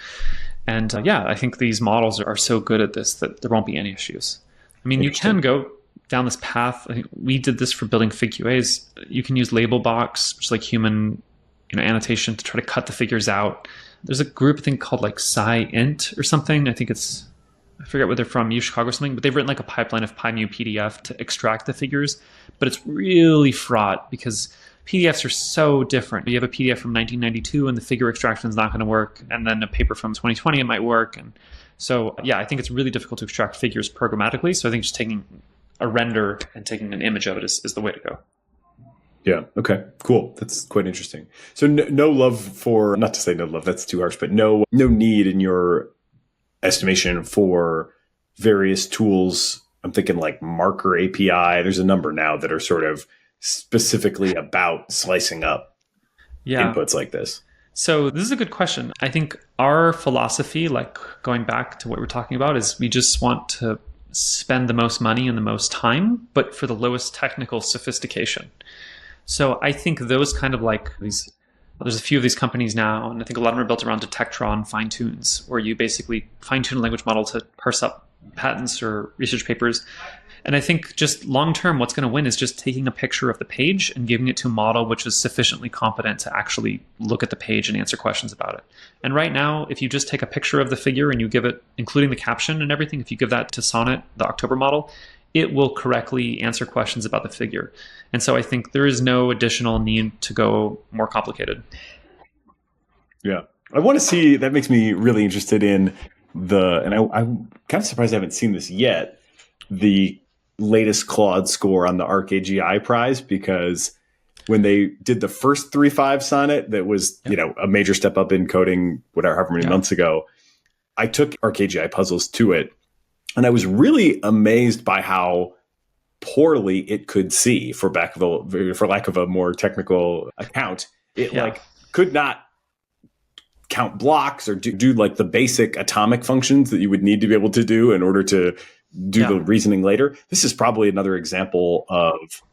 And I think these models are so good at this that there won't be any issues. I mean, you can go down this path. I think we did this for building FigQAs. You can use label box, which is like human annotation, to try to cut the figures out. There's a group, I think, called SciInt or something. I forget where they're from, U Chicago or something, but they've written a pipeline of PyMu PDF to extract the figures. But it's really fraught because PDFs are so different. You have a PDF from 1992 and the figure extraction is not going to work. And then a paper from 2020, it might work. And so, I think it's really difficult to extract figures programmatically. So I think just taking a render and taking an image of it is the way to go. Yeah. Okay, cool. That's quite interesting. So no love for, not to say no love, that's too harsh, but no need in your estimation for various tools. I'm thinking Marker API. There's a number now that are sort of specifically about slicing up inputs like this. So this is a good question. I think our philosophy, going back to what we're talking about, is we just want to spend the most money and the most time, but for the lowest technical sophistication. So I think those kind of there's a few of these companies now, and I think a lot of them are built around Detectron fine-tunes, where you basically fine-tune a language model to parse up patents or research papers. And I think just long-term, what's going to win is just taking a picture of the page and giving it to a model which is sufficiently competent to actually look at the page and answer questions about it. And right now, if you just take a picture of the figure and you give it, including the caption and everything, if you give that to Sonnet, the October model, it will correctly answer questions about the figure. And so I think there is no additional need to go more complicated. Yeah. I want to see, that makes me really interested in and I'm kind of surprised I haven't seen this yet, the latest Claude score on the ArcAGI prize, because when they did the first 3.5 sonnet, that was, a major step up in coding, however many months ago, I took ArcAGI puzzles to it. And I was really amazed by how poorly it could see, for lack of a more technical account. It could not count blocks or do the basic atomic functions that you would need to be able to do in order to do the reasoning later. This is probably another example of,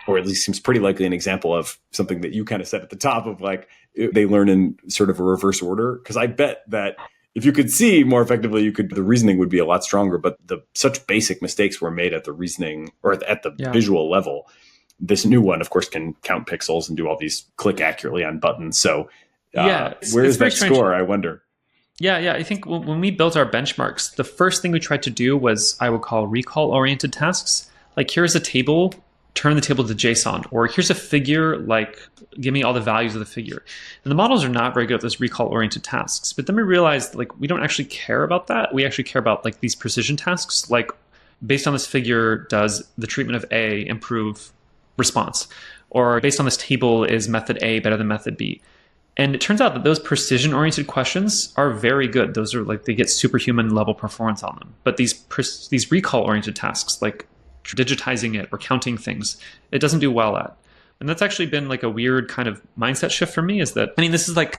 or at least seems pretty likely an example of something that you kind of said at the top of they learn in sort of a reverse order. Because I bet that if you could see more effectively, the reasoning would be a lot stronger. But such basic mistakes were made at the reasoning or at the visual level. This new one, of course, can count pixels and do all these click accurately on buttons. So where is that score, I wonder? Yeah. I think when we built our benchmarks, the first thing we tried to do was I would call recall-oriented tasks. Here's a table, turn the table to JSON, or here's a figure, give me all the values of the figure. And the models are not very good at those recall-oriented tasks. But then we realized we don't actually care about that. We actually care about these precision tasks, based on this figure, does the treatment of A improve response? Or based on this table, is method A better than method B? And it turns out that those precision-oriented questions are very good. Those are they get superhuman level performance on them. But these recall-oriented tasks, digitizing it or counting things, it doesn't do well at. And that's actually been like a weird kind of mindset shift for me is that, this is like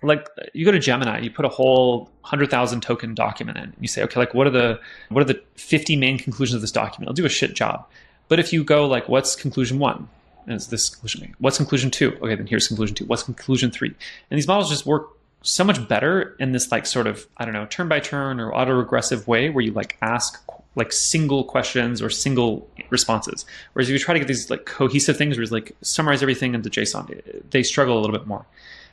you go to Gemini, you put a whole 100,000 token document in, and you say, okay, like what are the 50 main conclusions of this document? It'll do a shit job. But if you go like, what's conclusion 1? And it's this conclusion. What's conclusion 2? Okay, then here's conclusion 2. What's conclusion 3? And these models just work so much better in this like sort of, I don't know, turn by turn or autoregressive way where you like ask like single questions or single responses. Whereas if you try to get these like cohesive things where it's like summarize everything into JSON, they struggle a little bit more.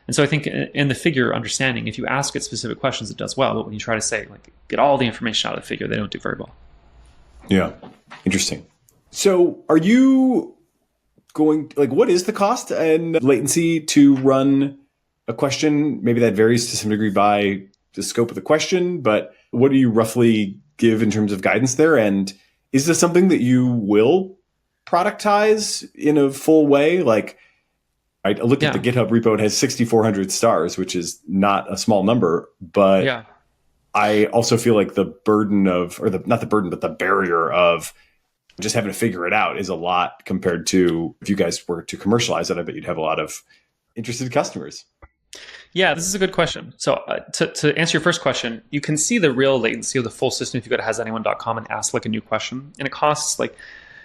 And so I think in the figure understanding, if you ask it specific questions, it does well. But when you try to say like get all the information out of the figure, they don't do very well. Yeah, interesting. So are you going, like, what is the cost and latency to run a question? Maybe that varies to some degree by the scope of the question, but what do you roughly give in terms of guidance there? And is this something that you will productize in a full way? Like, I looked at the GitHub repo, it has 6,400 stars, which is not a small number, but I also feel like the burden of, or not the burden, but the barrier of just having to figure it out is a lot compared to if you guys were to commercialize it. I bet you'd have a lot of interested customers. Yeah, this is a good question. So to answer your first question, you can see the real latency of the full system if you go to hasanyone.com and ask like a new question. And it costs like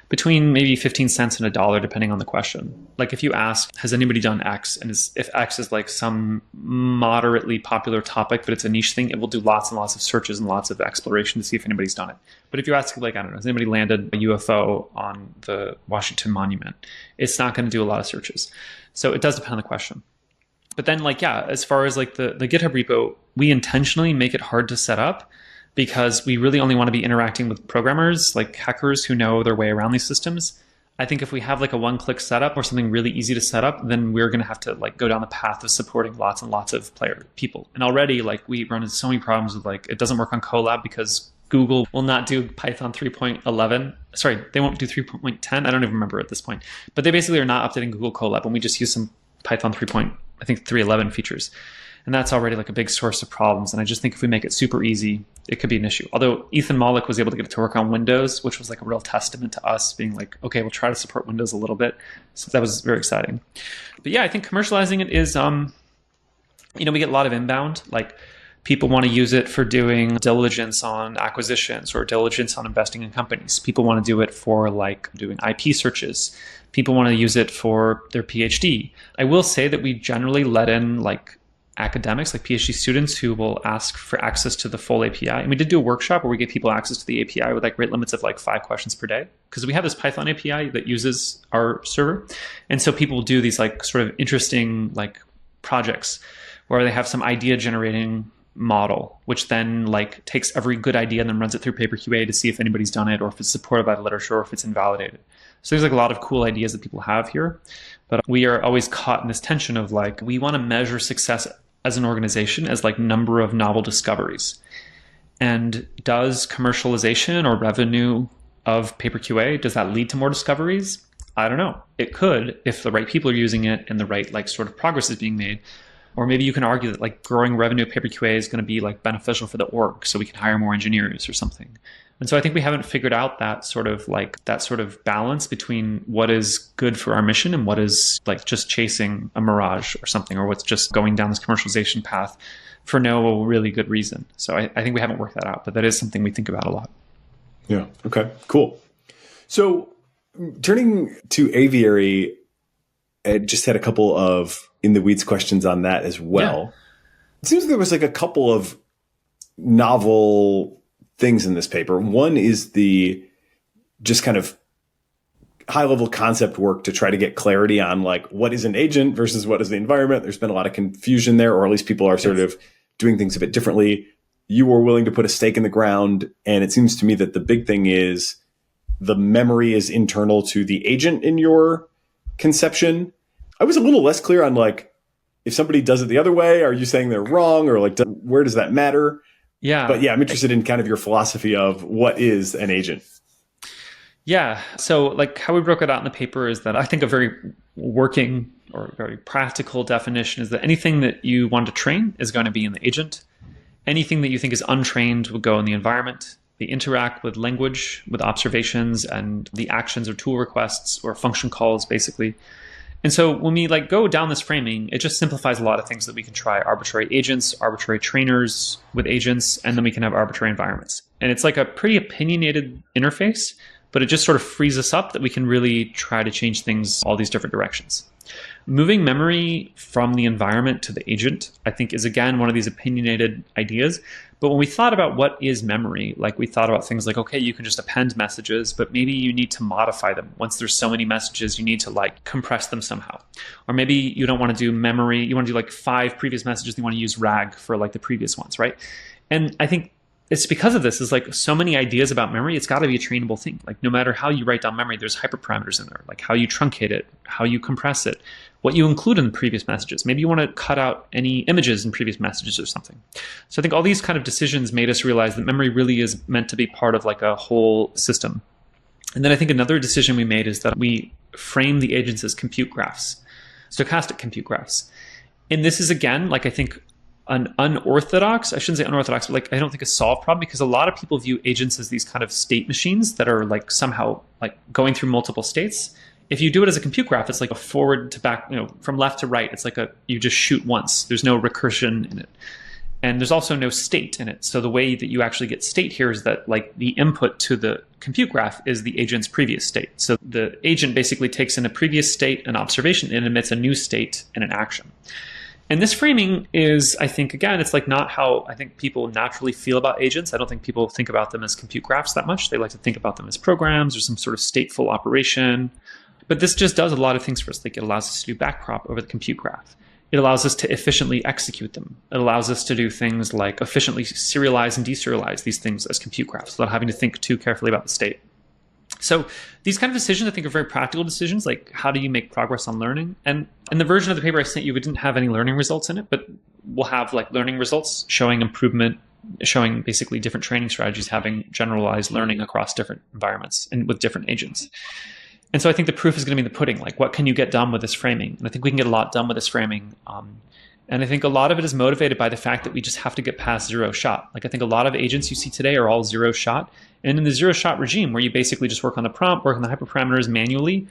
between maybe 15 cents and $1, depending on the question. Like if you ask, has anybody done X? And if X is like some moderately popular topic, but it's a niche thing, it will do lots and lots of searches and lots of exploration to see if anybody's done it. But if you ask, like, I don't know, has anybody landed a UFO on the Washington Monument? It's not going to do a lot of searches. So it does depend on the question. But then like, yeah, as far as like the GitHub repo, we intentionally make it hard to set up because we really only want to be interacting with programmers, like hackers who know their way around these systems. I think if we have like a one-click setup or something really easy to set up, then we're going to have to like go down the path of supporting lots and lots of people. And already like we run into so many problems with like, it doesn't work on Colab because Google will not do Python 3.11. Sorry, they won't do 3.10. I don't even remember at this point. But they basically are not updating Google Colab, and we just use some Python 3.11 features. And that's already like a big source of problems. And I just think if we make it super easy, it could be an issue. Although Ethan Mollick was able to get it to work on Windows, which was like a real testament to us being like, okay, we'll try to support Windows a little bit. So that was very exciting. But yeah, I think commercializing it is, we get a lot of inbound. Like people want to use it for doing diligence on acquisitions or diligence on investing in companies. People want to do it for like doing IP searches. People want to use it for their PhD. I will say that we generally let in like academics, like PhD students who will ask for access to the full API. And we did do a workshop where we gave people access to the API with like rate limits of like 5 questions per day. Because we have this Python API that uses our server. And so people will do these like sort of interesting like projects where they have some idea generating model, which then like takes every good idea and then runs it through PaperQA to see if anybody's done it or if it's supported by the literature or if it's invalidated. So there's like a lot of cool ideas that people have here. But we are always caught in this tension of like, we want to measure success as an organization as like number of novel discoveries. And does commercialization or revenue of PaperQA, does that lead to more discoveries? I don't know. It could if the right people are using it and the right like sort of progress is being made. Or maybe you can argue that like growing revenue of PaperQA is going to be like beneficial for the org, so we can hire more engineers or something. And so I think we haven't figured out that sort of balance between what is good for our mission and what is like just chasing a mirage or something, or what's just going down this commercialization path for no really good reason. So I think we haven't worked that out, but that is something we think about a lot. Yeah. Okay, cool. So turning to Aviary, I just had a couple of in the weeds questions on that as well. Yeah. It seems there was like a couple of novel things in this paper. One is the just kind of high level concept work to try to get clarity on like what is an agent versus what is the environment. There's been a lot of confusion there, or at least people are sort of doing things a bit differently. You were willing to put a stake in the ground. And it seems to me that the big thing is the memory is internal to the agent in your conception. I was a little less clear on like, if somebody does it the other way, are you saying they're wrong, or like, where does that matter? Yeah. But yeah, I'm interested in kind of your philosophy of what is an agent. Yeah. So like how we broke it out in the paper is that I think a very working or very practical definition is that anything that you want to train is going to be in the agent. Anything that you think is untrained will go in the environment. They interact with language, with observations and the actions or tool requests or function calls, basically. And so when we go down this framing, it just simplifies a lot of things that we can try arbitrary agents, arbitrary trainers with agents, and then we can have arbitrary environments. And it's like a pretty opinionated interface, but it just sort of frees us up that we can really try to change things all these different directions. Moving memory from the environment to the agent, I think, is again one of these opinionated ideas. But when we thought about what is memory, we thought about things like, okay, you can just append messages, but maybe you need to modify them. Once there's so many messages, you need to compress them somehow. Or maybe you don't want to do memory, you want to do 5 previous messages, and you want to use RAG for the previous ones, right? And I think it's because of this, is so many ideas about memory, it's got to be a trainable thing. No matter how you write down memory, there's hyperparameters in there, how you truncate it, how you compress it, what you include in the previous messages. Maybe you want to cut out any images in previous messages or something. So I think all these kind of decisions made us realize that memory really is meant to be part of a whole system. And then I think another decision we made is that we frame the agents as compute graphs, stochastic compute graphs. And this is, again, I think an unorthodox, I shouldn't say unorthodox, but I don't think a solved problem, because a lot of people view agents as these kind of state machines that are somehow going through multiple states. If you do it as a compute graph, it's a forward to back, from left to right. It's you just shoot once. There's no recursion in it. And there's also no state in it. So the way that you actually get state here is that the input to the compute graph is the agent's previous state. So the agent basically takes in a previous state, an observation, and emits a new state and an action. And this framing is, I think, again, it's not how I think people naturally feel about agents. I don't think people think about them as compute graphs that much. They like to think about them as programs or some sort of stateful operation. But this just does a lot of things for us. It allows us to do backprop over the compute graph. It allows us to efficiently execute them. It allows us to do things like efficiently serialize and deserialize these things as compute graphs without having to think too carefully about the state. So these kind of decisions, I think, are very practical decisions, how do you make progress on learning? And in the version of the paper I sent you, we didn't have any learning results in it, but we'll have learning results showing improvement, showing basically different training strategies, having generalized learning across different environments and with different agents. And so I think the proof is going to be in the pudding. What can you get done with this framing? And I think we can get a lot done with this framing. And I think a lot of it is motivated by the fact that we just have to get past zero shot. I think a lot of agents you see today are all zero shot. And in the zero shot regime, where you basically just work on the prompt, work on the hyperparameters manually,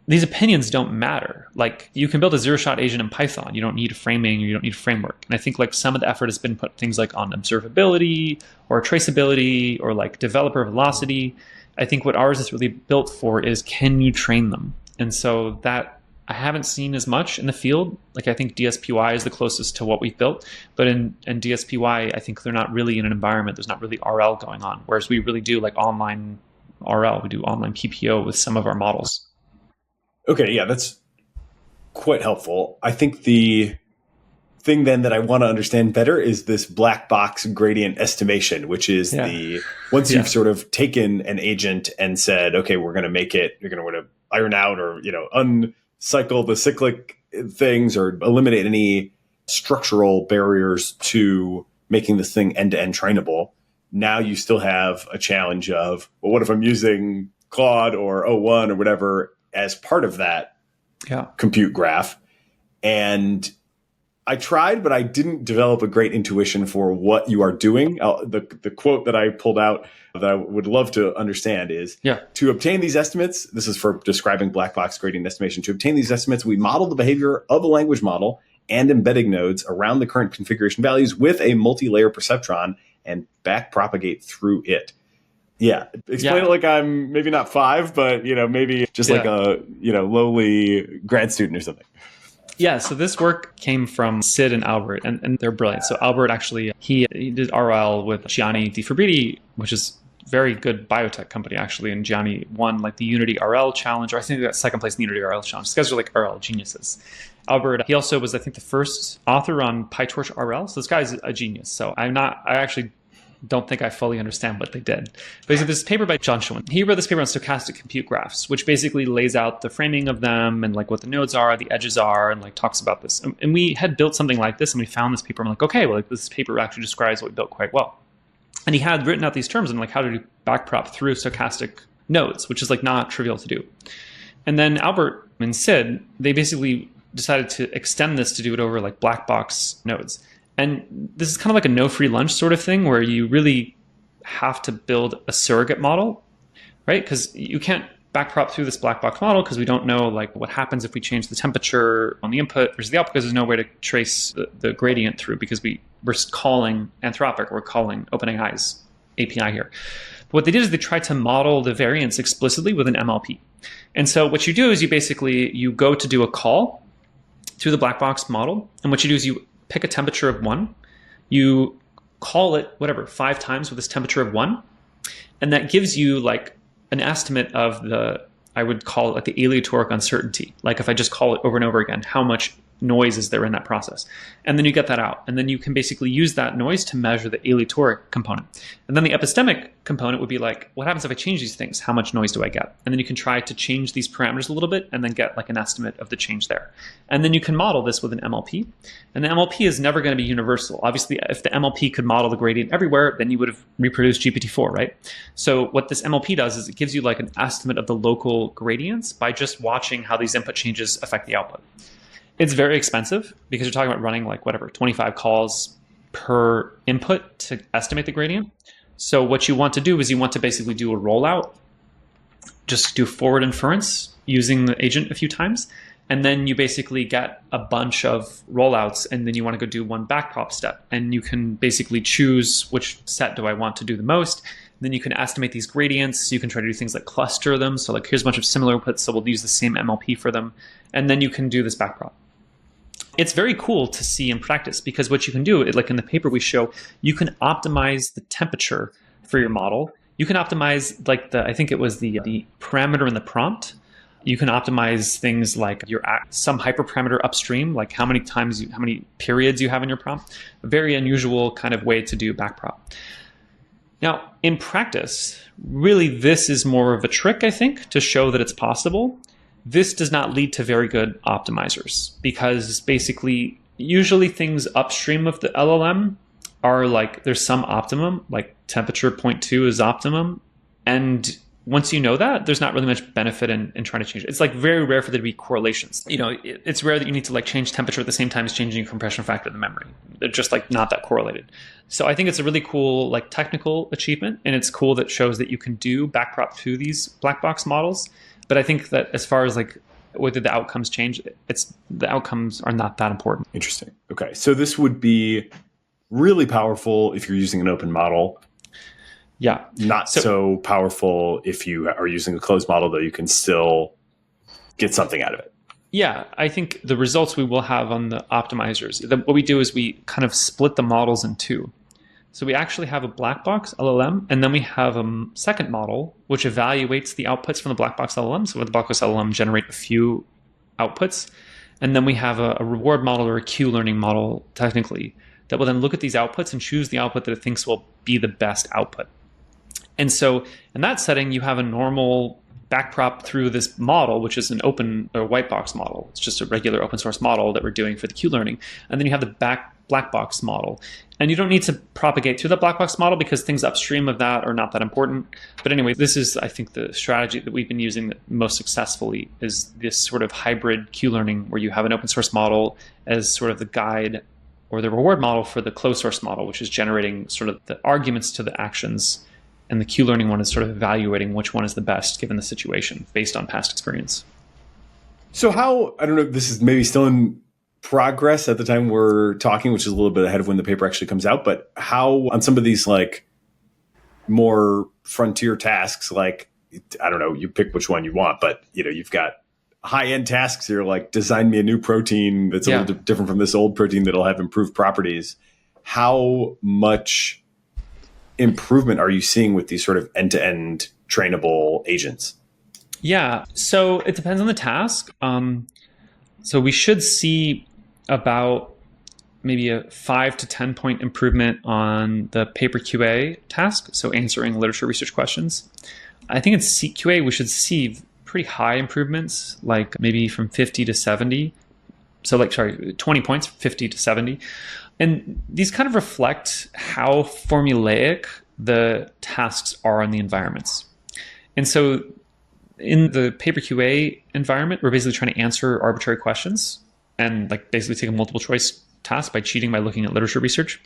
these opinions don't matter. You can build a zero shot agent in Python. You don't need framing, or you don't need a framework. And I think some of the effort has been put things on observability or traceability or developer velocity. I think what ours is really built for is, can you train them? And so that I haven't seen as much in the field. I think DSPY is the closest to what we've built, but in DSPY, I think they're not really in an environment. There's not really RL going on, whereas we really do online RL. We do online PPO with some of our models. Okay, yeah, that's quite helpful. I think the thing then that I want to understand better is this black box gradient estimation, which is once you've sort of taken an agent and said, okay, we're going to make it, you're going to iron out or, uncycle the cyclic things or eliminate any structural barriers to making this thing end-to-end trainable. Now you still have a challenge of, well, what if I'm using Claude or O1 or whatever as part of that compute graph? And I tried, but I didn't develop a great intuition for what you are doing. The quote that I pulled out that I would love to understand is, to obtain these estimates, this is for describing black box gradient estimation, to obtain these estimates, we model the behavior of a language model and embedding nodes around the current configuration values with a multi-layer perceptron and backpropagate through it. Yeah. Explain it like I'm maybe not 5, but, maybe just like a, lowly grad student or something. Yeah, so this work came from Sid and Albert, and they're brilliant. So Albert actually, he did RL with Gianni Di Fabriti, which is a very good biotech company, actually. And Gianni won the Unity RL challenge, or I think they got second place in the Unity RL challenge. These guys are RL geniuses. Albert, he also was, I think, the first author on PyTorch RL. So this guy's a genius. So I actually don't think I fully understand what they did. But this paper by John Schwinn, he wrote this paper on stochastic compute graphs, which basically lays out the framing of them and what the nodes are, the edges are, and talks about this. And we had built something like this, and we found this paper. I'm okay, well, this paper actually describes what we built quite well. And he had written out these terms and how to do backprop through stochastic nodes, which is not trivial to do. And then Albert and Sid, they basically decided to extend this to do it over black box nodes. And this is kind of a no free lunch sort of thing where you really have to build a surrogate model, right? Because you can't backprop through this black box model because we don't know like what happens if we change the temperature on the input versus the output, because there's no way to trace the gradient through, because we're calling Anthropic, we're calling OpenAI's API here. But what they did is they tried to model the variance explicitly with an MLP. And so what you do is you go to do a call through the black box model. And what you do is you pick a temperature of 1. You call it, 5 times with this temperature of 1. And that gives you like an estimate of I would call it like the aleatoric uncertainty. Like if I just call it over and over again, how much noise is there in that process? And then you get that out. And then you can basically use that noise to measure the aleatoric component. And then the epistemic component would be like, what happens if I change these things? How much noise do I get? And then you can try to change these parameters a little bit and then get like an estimate of the change there. And then you can model this with an MLP. And the MLP is never going to be universal. Obviously, if the MLP could model the gradient everywhere, then you would have reproduced GPT-4, right? So what this MLP does is it gives you like an estimate of the local gradients by just watching how these input changes affect the output. It's very expensive because you're talking about running like 25 calls per input to estimate the gradient. So what you want to do is you want to basically do a rollout, just do forward inference using the agent a few times. And then you basically get a bunch of rollouts, and then you want to go do one backprop step. And you can basically choose which set do I want to do the most. And then you can estimate these gradients. You can try to do things like cluster them. So like here's a bunch of similar inputs, so we'll use the same MLP for them. And then you can do this backprop. It's very cool to see in practice, because what you can do, like in the paper we show, you can optimize the temperature for your model. You can optimize like I think it was the parameter in the prompt. You can optimize things like some hyperparameter upstream, like how many periods you have in your prompt. A very unusual kind of way to do backprop. Now, in practice, really this is more of a trick, I think, to show that it's possible. This does not lead to very good optimizers, because basically, usually things upstream of the LLM are like, there's some optimum, like temperature 0.2 is optimum. And once you know that, there's not really much benefit in trying to change it. It's like very rare for there to be correlations. It's rare that you need to like change temperature at the same time as changing your compression factor of the memory. They're just like not that correlated. So I think it's a really cool like technical achievement, and it's cool that shows that you can do backprop to these black box models. But I think that as far as like whether the outcomes change, the outcomes are not that important. Interesting. Okay. So this would be really powerful if you're using an open model. Yeah. Not so powerful if you are using a closed model, though you can still get something out of it. Yeah. I think the results we will have on the optimizers, what we do is we kind of split the models in two. So we actually have a black box LLM, and then we have a second model which evaluates the outputs from the black box LLM. So with the black box LLM generate a few outputs. And then we have a reward model, or a Q-learning model, technically, that will then look at these outputs and choose the output that it thinks will be the best output. And so in that setting, you have a normal backprop through this model, which is an open or white box model. It's just a regular open source model that we're doing for the Q-learning. And then you have the black box model. And you don't need to propagate through the black box model because things upstream of that are not that important. But anyway, this is, I think, the strategy that we've been using most successfully is this sort of hybrid Q-learning where you have an open source model as sort of the guide or the reward model for the closed source model, which is generating sort of the arguments to the actions. And the Q-learning one is sort of evaluating which one is the best given the situation based on past experience. So how, I don't know, this is maybe still in progress at the time we're talking, which is a little bit ahead of when the paper actually comes out, but how on some of these like more frontier tasks, like, I don't know, you pick which one you want, but you've got high-end tasks here, like design me a new protein that's a little different from this old protein that'll have improved properties. How much improvement are you seeing with these sort of end-to-end trainable agents? Yeah, so it depends on the task. So we should see about maybe a 5 to 10 point improvement on the PaperQA task, so answering literature research questions. I think in CQA we should see pretty high improvements, like maybe from 50 to 70. So 20 points, 50 to 70. And these kind of reflect how formulaic the tasks are in the environments. And so in the PaperQA environment, we're basically trying to answer arbitrary questions and like basically take a multiple choice task by cheating by looking at literature research.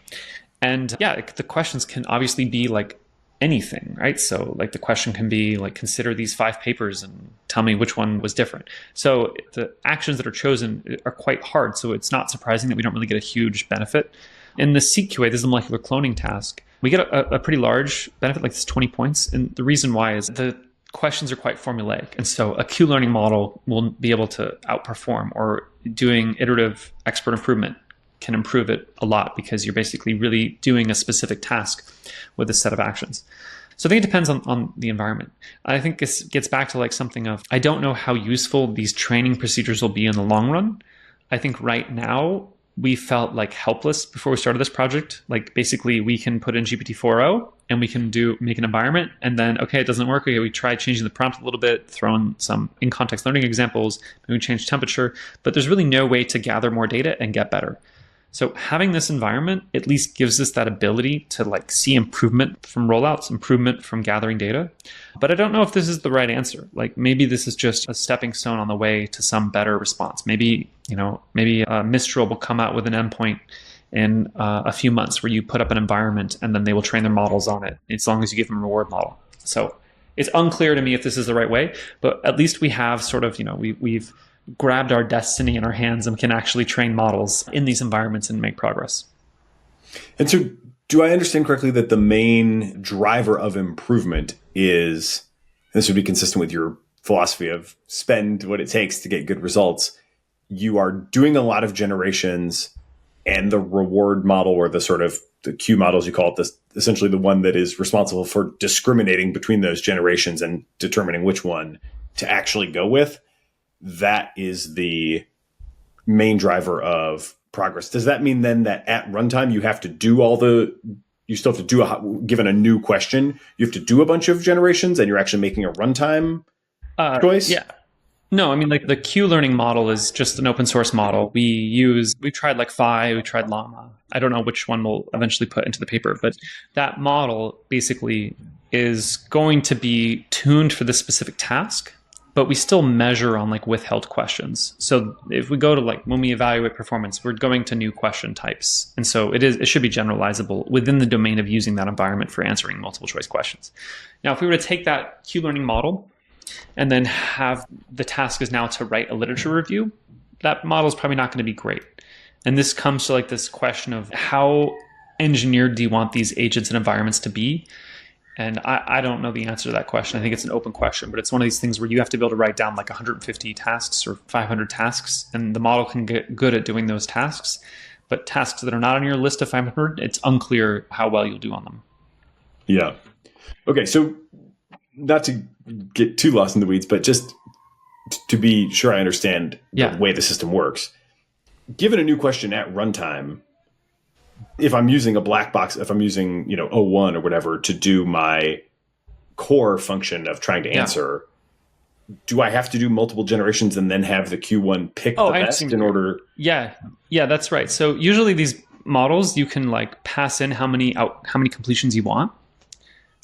And yeah, the questions can obviously be like anything, right? So like the question can be like, consider these 5 papers and tell me which one was different. So the actions that are chosen are quite hard. So it's not surprising that we don't really get a huge benefit. In the SelectQuote, this is a molecular cloning task. We get a pretty large benefit, like it's 20 points. And the reason why is the questions are quite formulaic. And so a Q-learning model will be able to outperform, or doing iterative expert improvement can improve it a lot, because you're basically really doing a specific task with a set of actions. So I think it depends on the environment. I think this gets back to like something of, I don't know how useful these training procedures will be in the long run. I think right now we felt like helpless before we started this project. Like basically we can put in GPT-4o and we can make an environment, and then, okay, it doesn't work. Okay, we try changing the prompt a little bit, throw in some in-context learning examples, maybe change temperature, but there's really no way to gather more data and get better. So having this environment at least gives us that ability to like see improvement from rollouts, improvement from gathering data. But I don't know if this is the right answer. Like maybe this is just a stepping stone on the way to some better response. Maybe Mistral will come out with an endpoint in a few months where you put up an environment and then they will train their models on it, as long as you give them a reward model. So it's unclear to me if this is the right way, but at least we have sort of, we've grabbed our destiny in our hands and can actually train models in these environments and make progress. And so do I understand correctly that the main driver of improvement is, this would be consistent with your philosophy of spend what it takes to get good results, you are doing a lot of generations, and the reward model, or the sort of the Q models, you call it, this essentially the one that is responsible for discriminating between those generations and determining which one to actually go with, that is the main driver of progress. Does that mean then that at runtime you have to do you still have to do given a new question, you have to do a bunch of generations and you're actually making a runtime choice? Yeah. No, I mean, like the Q learning model is just an open source model. We've tried like Phi, we tried Llama. I don't know which one we'll eventually put into the paper, but that model basically is going to be tuned for this specific task, but we still measure on like withheld questions. So if we go to like, when we evaluate performance, we're going to new question types. And so it should be generalizable within the domain of using that environment for answering multiple choice questions. Now, if we were to take that Q learning model and then have the task is now to write a literature review, that model is probably not going to be great. And this comes to like this question of how engineered do you want these agents and environments to be? And I don't know the answer to that question. I think it's an open question, but it's one of these things where you have to be able to write down like 150 tasks or 500 tasks, and the model can get good at doing those tasks. But tasks that are not on your list of 500, it's unclear how well you'll do on them. Yeah. Okay, so not to get too lost in the weeds, but just to be sure I understand the way the system works. Given a new question at runtime, if I'm using a black box, if I'm using, O1 or whatever to do my core function of trying to answer, do I have to do multiple generations and then have the Q1 pick the best in order? Yeah, that's right. So usually these models, you can like pass in how many completions you want.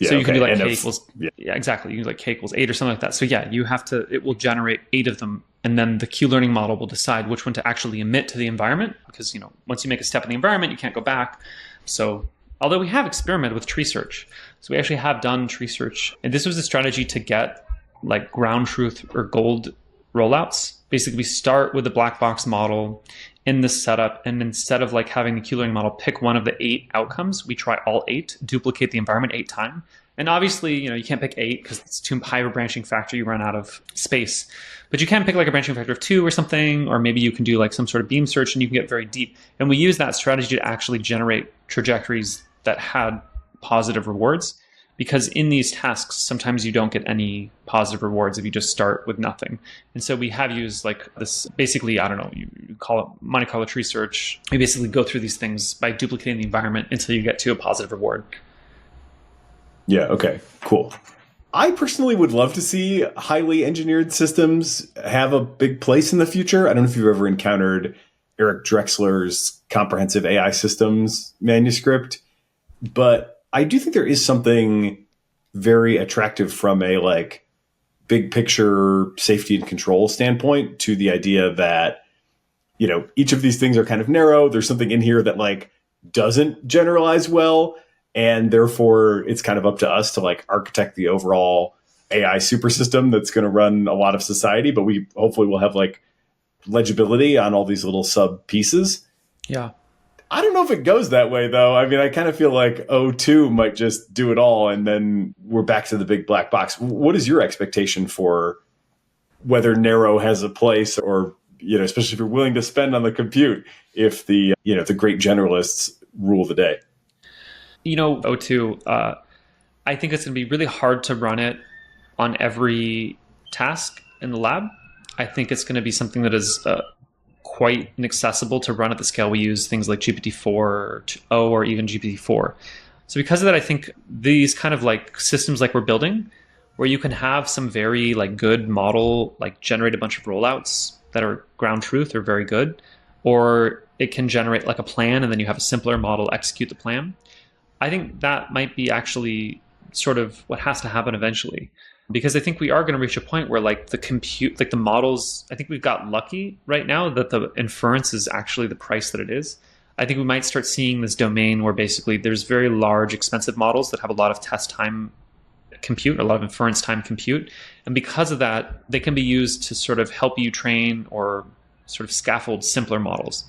So you can do like K equals, exactly. You can do like K equals 8 or something like that. So it will generate 8 of them. And then the Q learning model will decide which one to actually emit to the environment, because, once you make a step in the environment, you can't go back. So although we have experimented with tree search, so we actually have done tree search, and this was a strategy to get like ground truth or gold rollouts. Basically, we start with the black box model in the setup, and instead of like having the Q learning model pick one of the 8 outcomes, we try all 8, duplicate the environment 8 times. And obviously, you can't pick 8 because it's too high of a branching factor. You run out of space. But you can pick like a branching factor of 2 or something, or maybe you can do like some sort of beam search and you can get very deep. And we use that strategy to actually generate trajectories that had positive rewards, because in these tasks, sometimes you don't get any positive rewards if you just start with nothing. And so we have used like this, basically, I don't know, you call it Monte Carlo tree search. We basically go through these things by duplicating the environment until you get to a positive reward. Yeah, okay, cool. I personally would love to see highly engineered systems have a big place in the future. I don't know if you've ever encountered Eric Drexler's Comprehensive AI Systems manuscript, but I do think there is something very attractive from a like big picture safety and control standpoint to the idea that, each of these things are kind of narrow. There's something in here that like doesn't generalize well. And therefore, it's kind of up to us to like architect the overall AI super system that's going to run a lot of society. But we hopefully will have like legibility on all these little sub pieces. Yeah. I don't know if it goes that way, though. I mean, I kind of feel like O2 might just do it all, and then we're back to the big black box. What is your expectation for whether narrow has a place, or, especially if you're willing to spend on the compute, if the great generalists rule the day? O2, I think it's going to be really hard to run it on every task in the lab. I think it's going to be something that is quite inaccessible to run at the scale we use, things like GPT-4 or even GPT-4. So because of that, I think these kind of like systems like we're building, where you can have some very like good model, like generate a bunch of rollouts that are ground truth or very good, or it can generate like a plan and then you have a simpler model execute the plan. I think that might be actually sort of what has to happen eventually. Because I think we are going to reach a point where like the compute, like the models, I think we've got lucky right now that the inference is actually the price that it is. I think we might start seeing this domain where basically there's very large, expensive models that have a lot of test time compute, a lot of inference time compute. And because of that, they can be used to sort of help you train or sort of scaffold simpler models.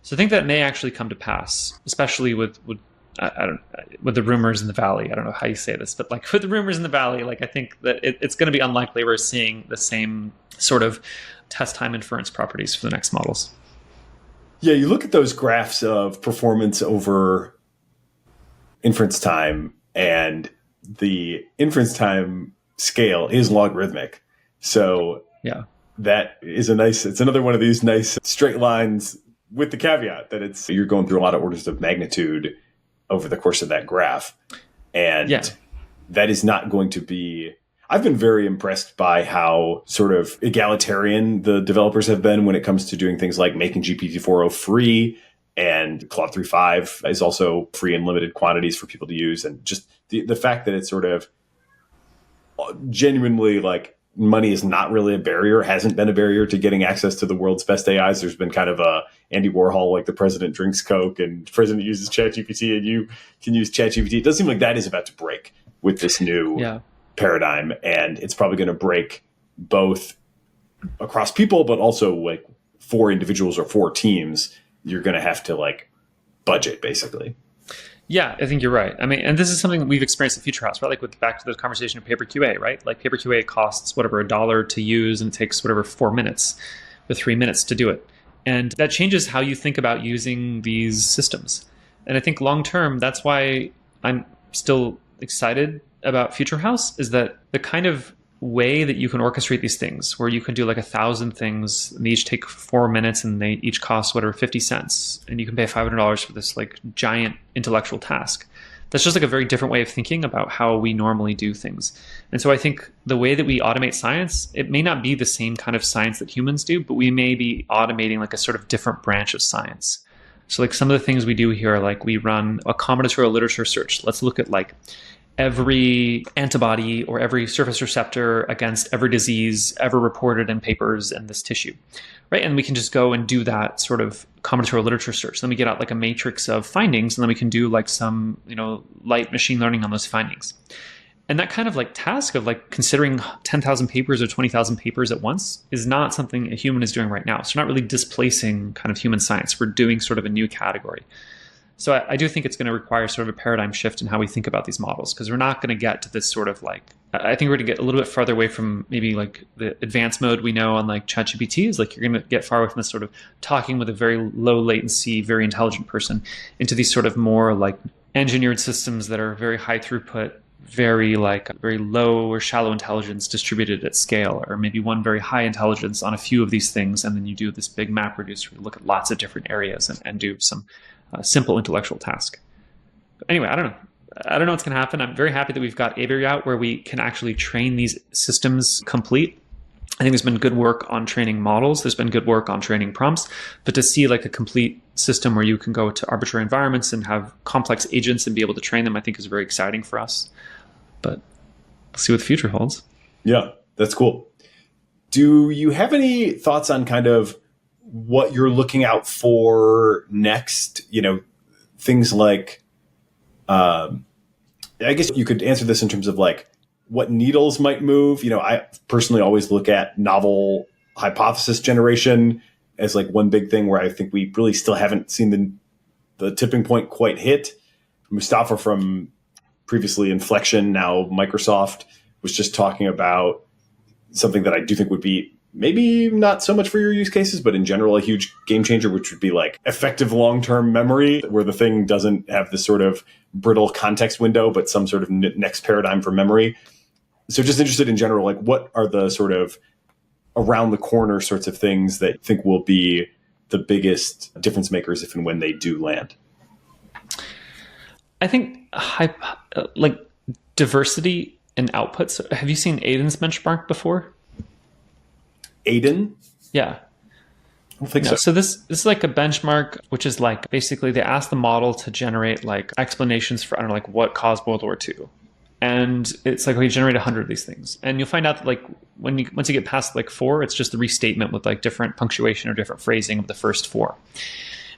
So I think that may actually come to pass, especially with the rumors in the valley. I don't know how you say this, but like with the rumors in the valley, like I think that it's going to be unlikely we're seeing the same sort of test time inference properties for the next models. Yeah, you look at those graphs of performance over inference time, and the inference time scale is logarithmic. So yeah, that is it's another one of these nice straight lines with the caveat that you're going through a lot of orders of magnitude over the course of that graph. And that is not going to be... I've been very impressed by how sort of egalitarian the developers have been when it comes to doing things like making GPT-4 free, and Claude 3.5 is also free in limited quantities for people to use. And just the fact that it's sort of genuinely like money is not really a barrier, hasn't been a barrier to getting access to the world's best AIs. There's been kind of a Andy Warhol, like the president drinks Coke and the president uses ChatGPT and you can use ChatGPT. It does seem like that is about to break with this new paradigm. And it's probably going to break both across people, but also like for individuals or for teams, you're going to have to like budget basically. Yeah, I think you're right. I mean, and this is something that we've experienced at FutureHouse, right? Like with back to the conversation of PaperQA, right? Like PaperQA costs whatever $1 to use, and it takes whatever 4 minutes or 3 minutes to do it. And that changes how you think about using these systems. And I think long term, that's why I'm still excited about FutureHouse, is that the kind of way that you can orchestrate these things, where you can do like 1,000 things and they each take 4 minutes and they each cost whatever 50 cents, and you can pay $500 for this like giant intellectual task. That's just like a very different way of thinking about how we normally do things. And so I think the way that we automate science, it may not be the same kind of science that humans do, but we may be automating like a sort of different branch of science. So like some of the things we do here, like we run a combinatorial literature search. Let's look at like every antibody or every surface receptor against every disease ever reported in papers in this tissue, right? And we can just go and do that sort of combinatorial literature search. Then we get out like a matrix of findings, and then we can do like some, light machine learning on those findings. And that kind of like task of like considering 10,000 papers or 20,000 papers at once is not something a human is doing right now. So we're not really displacing kind of human science. We're doing sort of a new category. So I do think it's going to require sort of a paradigm shift in how we think about these models, because we're not going to get to this sort of like, I think we're going to get a little bit farther away from maybe like the advanced mode we know on like ChatGPT is like you're going to get far away from this sort of talking with a very low latency, very intelligent person into these sort of more like engineered systems that are very high throughput, very low or shallow intelligence distributed at scale, or maybe one very high intelligence on a few of these things. And then you do this big map reduce where you look at lots of different areas and do some simple intellectual task. But anyway, I don't know what's going to happen. I'm very happy that we've got Aviary out where we can actually train these systems complete. I think there's been good work on training models. There's been good work on training prompts, but to see like a complete system where you can go to arbitrary environments and have complex agents and be able to train them, I think is very exciting for us. But we'll see what the future holds. Yeah, that's cool. Do you have any thoughts on kind of what you're looking out for next? Things like I guess you could answer this in terms of like what needles might move. I personally always look at novel hypothesis generation as like one big thing where I think we really still haven't seen the tipping point quite hit. Mustafa from previously Inflection, now Microsoft, was just talking about something that I do think would be maybe not so much for your use cases, but in general, a huge game changer, which would be like effective long-term memory, where the thing doesn't have this sort of brittle context window, but some sort of next paradigm for memory. So just interested in general, like what are the sort of around the corner sorts of things that you think will be the biggest difference makers if and when they do land? I think like diversity in outputs. Have you seen Aiden's benchmark before? Aiden? Yeah. I don't think No, so. so this is like a benchmark, which is like basically they ask the model to generate like explanations for, I don't know, like what caused World War II. And it's like, okay, generate 100 of these things. And you'll find out that like once you get past like 4, it's just a restatement with like different punctuation or different phrasing of the first 4.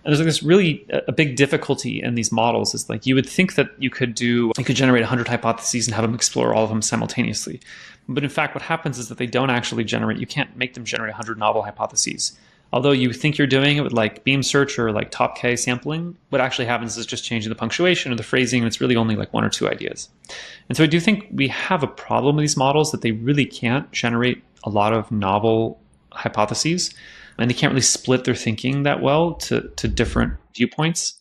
And there's like this really a big difficulty in these models is like you would think that you could generate 100 hypotheses and have them explore all of them simultaneously. But in fact, what happens is that they don't actually you can't make them generate 100 novel hypotheses. Although you think you're doing it with like beam search or like top K sampling, what actually happens is just changing the punctuation or the phrasing, and it's really only like 1 or 2 ideas. And so I do think we have a problem with these models that they really can't generate a lot of novel hypotheses, and they can't really split their thinking that well to different viewpoints.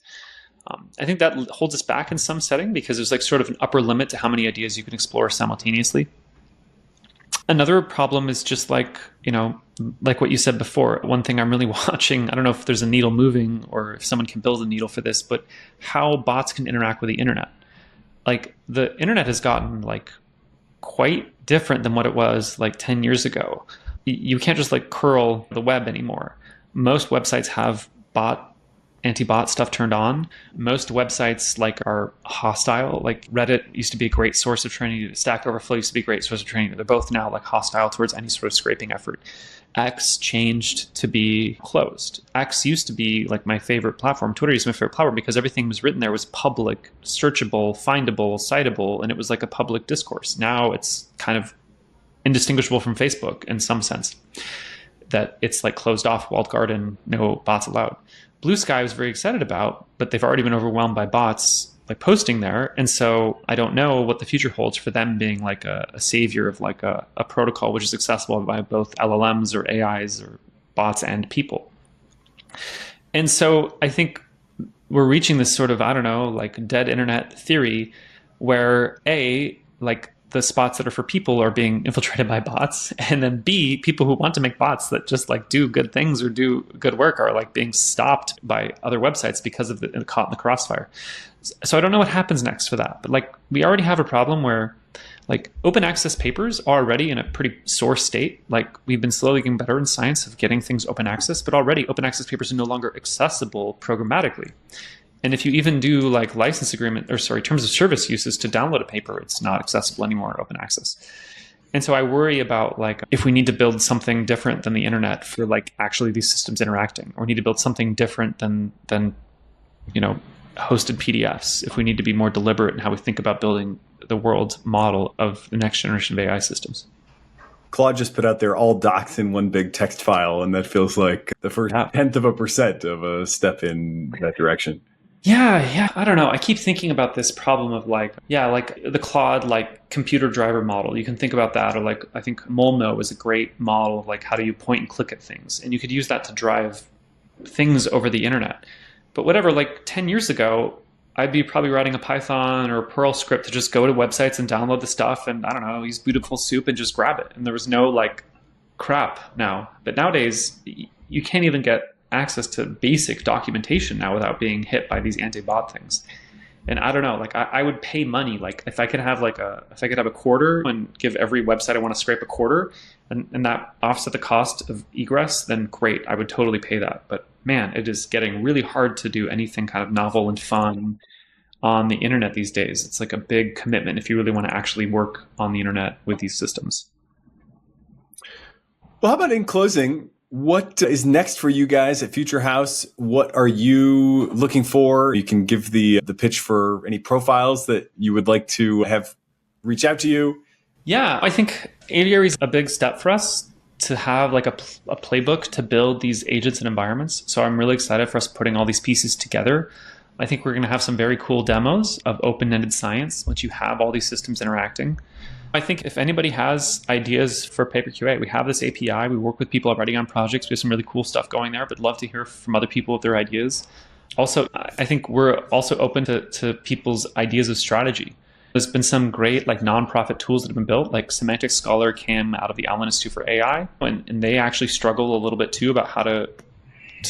I think that holds us back in some setting because there's like sort of an upper limit to how many ideas you can explore simultaneously. Another problem is just like, like what you said before, one thing I'm really watching, I don't know if there's a needle moving or if someone can build a needle for this, but how bots can interact with the internet. Like the internet has gotten like quite different than what it was like 10 years ago. You can't just like curl the web anymore. Most websites have anti-bot stuff turned on. Most websites like are hostile. Like Reddit used to be a great source of training. Stack Overflow used to be a great source of training. They're both now like hostile towards any sort of scraping effort. X changed to be closed. X used to be like my favorite platform. Twitter used to be my favorite platform because everything was written there was public, searchable, findable, citable, and it was like a public discourse. Now it's kind of indistinguishable from Facebook in some sense, that it's like closed off, walled garden, no bots allowed. Blue Sky I was very excited about, but they've already been overwhelmed by bots like posting there. And so I don't know what the future holds for them being like a savior of like a protocol which is accessible by both LLMs or AIs or bots and people. And so I think we're reaching this sort of, I don't know, like dead internet theory where like the spots that are for people are being infiltrated by bots, and then B, people who want to make bots that just like do good things or do good work are like being stopped by other websites because of caught in the crossfire. So I don't know what happens next for that, but like we already have a problem where like open access papers are already in a pretty sore state. Like we've been slowly getting better in science of getting things open access, but already open access papers are no longer accessible programmatically. And if you even do like terms of service uses to download a paper, it's not accessible anymore in open access. And so I worry about like if we need to build something different than the internet for like actually these systems interacting, or we need to build something different than hosted PDFs, if we need to be more deliberate in how we think about building the world's model of the next generation of AI systems. Claude just put out there all docs in one big text file, and that feels like the first 0.1% of a step in that direction. Yeah. I don't know. I keep thinking about this problem of like the Claude like computer driver model. You can think about that, or like I think Molno is a great model of like how do you point and click at things, and you could use that to drive things over the internet. But whatever, like 10 years ago, I'd be probably writing a Python or a Perl script to just go to websites and download the stuff, and I don't know, use Beautiful Soup and just grab it. And there was no like crap now. But nowadays, you can't even get access to basic documentation now without being hit by these anti-bot things. And I don't know, like I would pay money, like if I could have a quarter and give every website I want to scrape a quarter, and that offset the cost of egress, then great, I would totally pay that. But man, it is getting really hard to do anything kind of novel and fun on the internet these days. It's like a big commitment if you really want to actually work on the internet with these systems. Well, how about in closing, What is next for you guys at Future House? What are you looking for? You can give the pitch for any profiles that you would like to have reach out to you. Yeah, I think Aviary is a big step for us to have like a playbook to build these agents and environments. So I'm really excited for us putting all these pieces together. I think we're going to have some very cool demos of open-ended science once you have all these systems interacting. I think if anybody has ideas for PaperQA, we have this API. We work with people already on projects. We have some really cool stuff going there, but love to hear from other people with their ideas. Also, I think we're also open to people's ideas of strategy. There's been some great like nonprofit tools that have been built, like Semantic Scholar came out of the Allen Institute for AI, and they actually struggle a little bit too about how to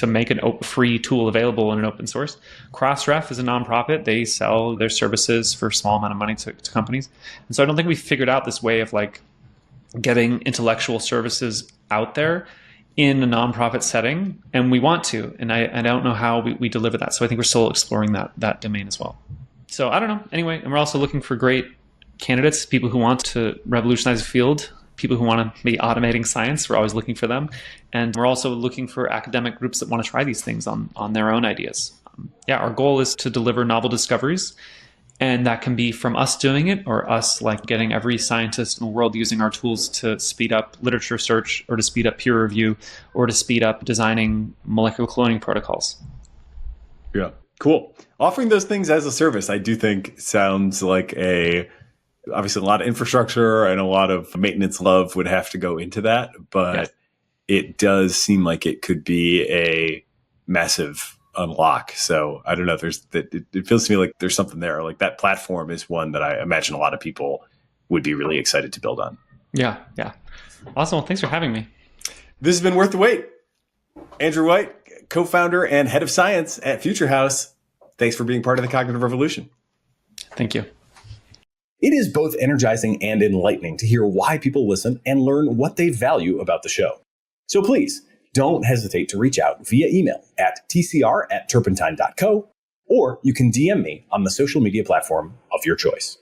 make an free tool available in an open source. Crossref is a nonprofit. They sell their services for a small amount of money to companies. And so I don't think we've figured out this way of like getting intellectual services out there in a nonprofit setting. And we want to, and I don't know how we deliver that. So I think we're still exploring that domain as well. So I don't know. Anyway, and we're also looking for great candidates, people who want to revolutionize the field, people who want to be automating science. We're always looking for them. And we're also looking for academic groups that want to try these things on their own ideas. Our goal is to deliver novel discoveries. And that can be from us doing it or us like getting every scientist in the world using our tools to speed up literature search or to speed up peer review or to speed up designing molecular cloning protocols. Yeah, cool. Offering those things as a service, I do think sounds like obviously a lot of infrastructure and a lot of maintenance love would have to go into that, but yes, it does seem like it could be a massive unlock. So I don't know. It feels to me like there's something there. Like that platform is one that I imagine a lot of people would be really excited to build on. Yeah. Awesome. Well, thanks for having me. This has been worth the wait. Andrew White, co-founder and head of science at Future House. Thanks for being part of the cognitive revolution. Thank you. It is both energizing and enlightening to hear why people listen and learn what they value about the show. So please, don't hesitate to reach out via email at tcr@turpentine.co, or you can DM me on the social media platform of your choice.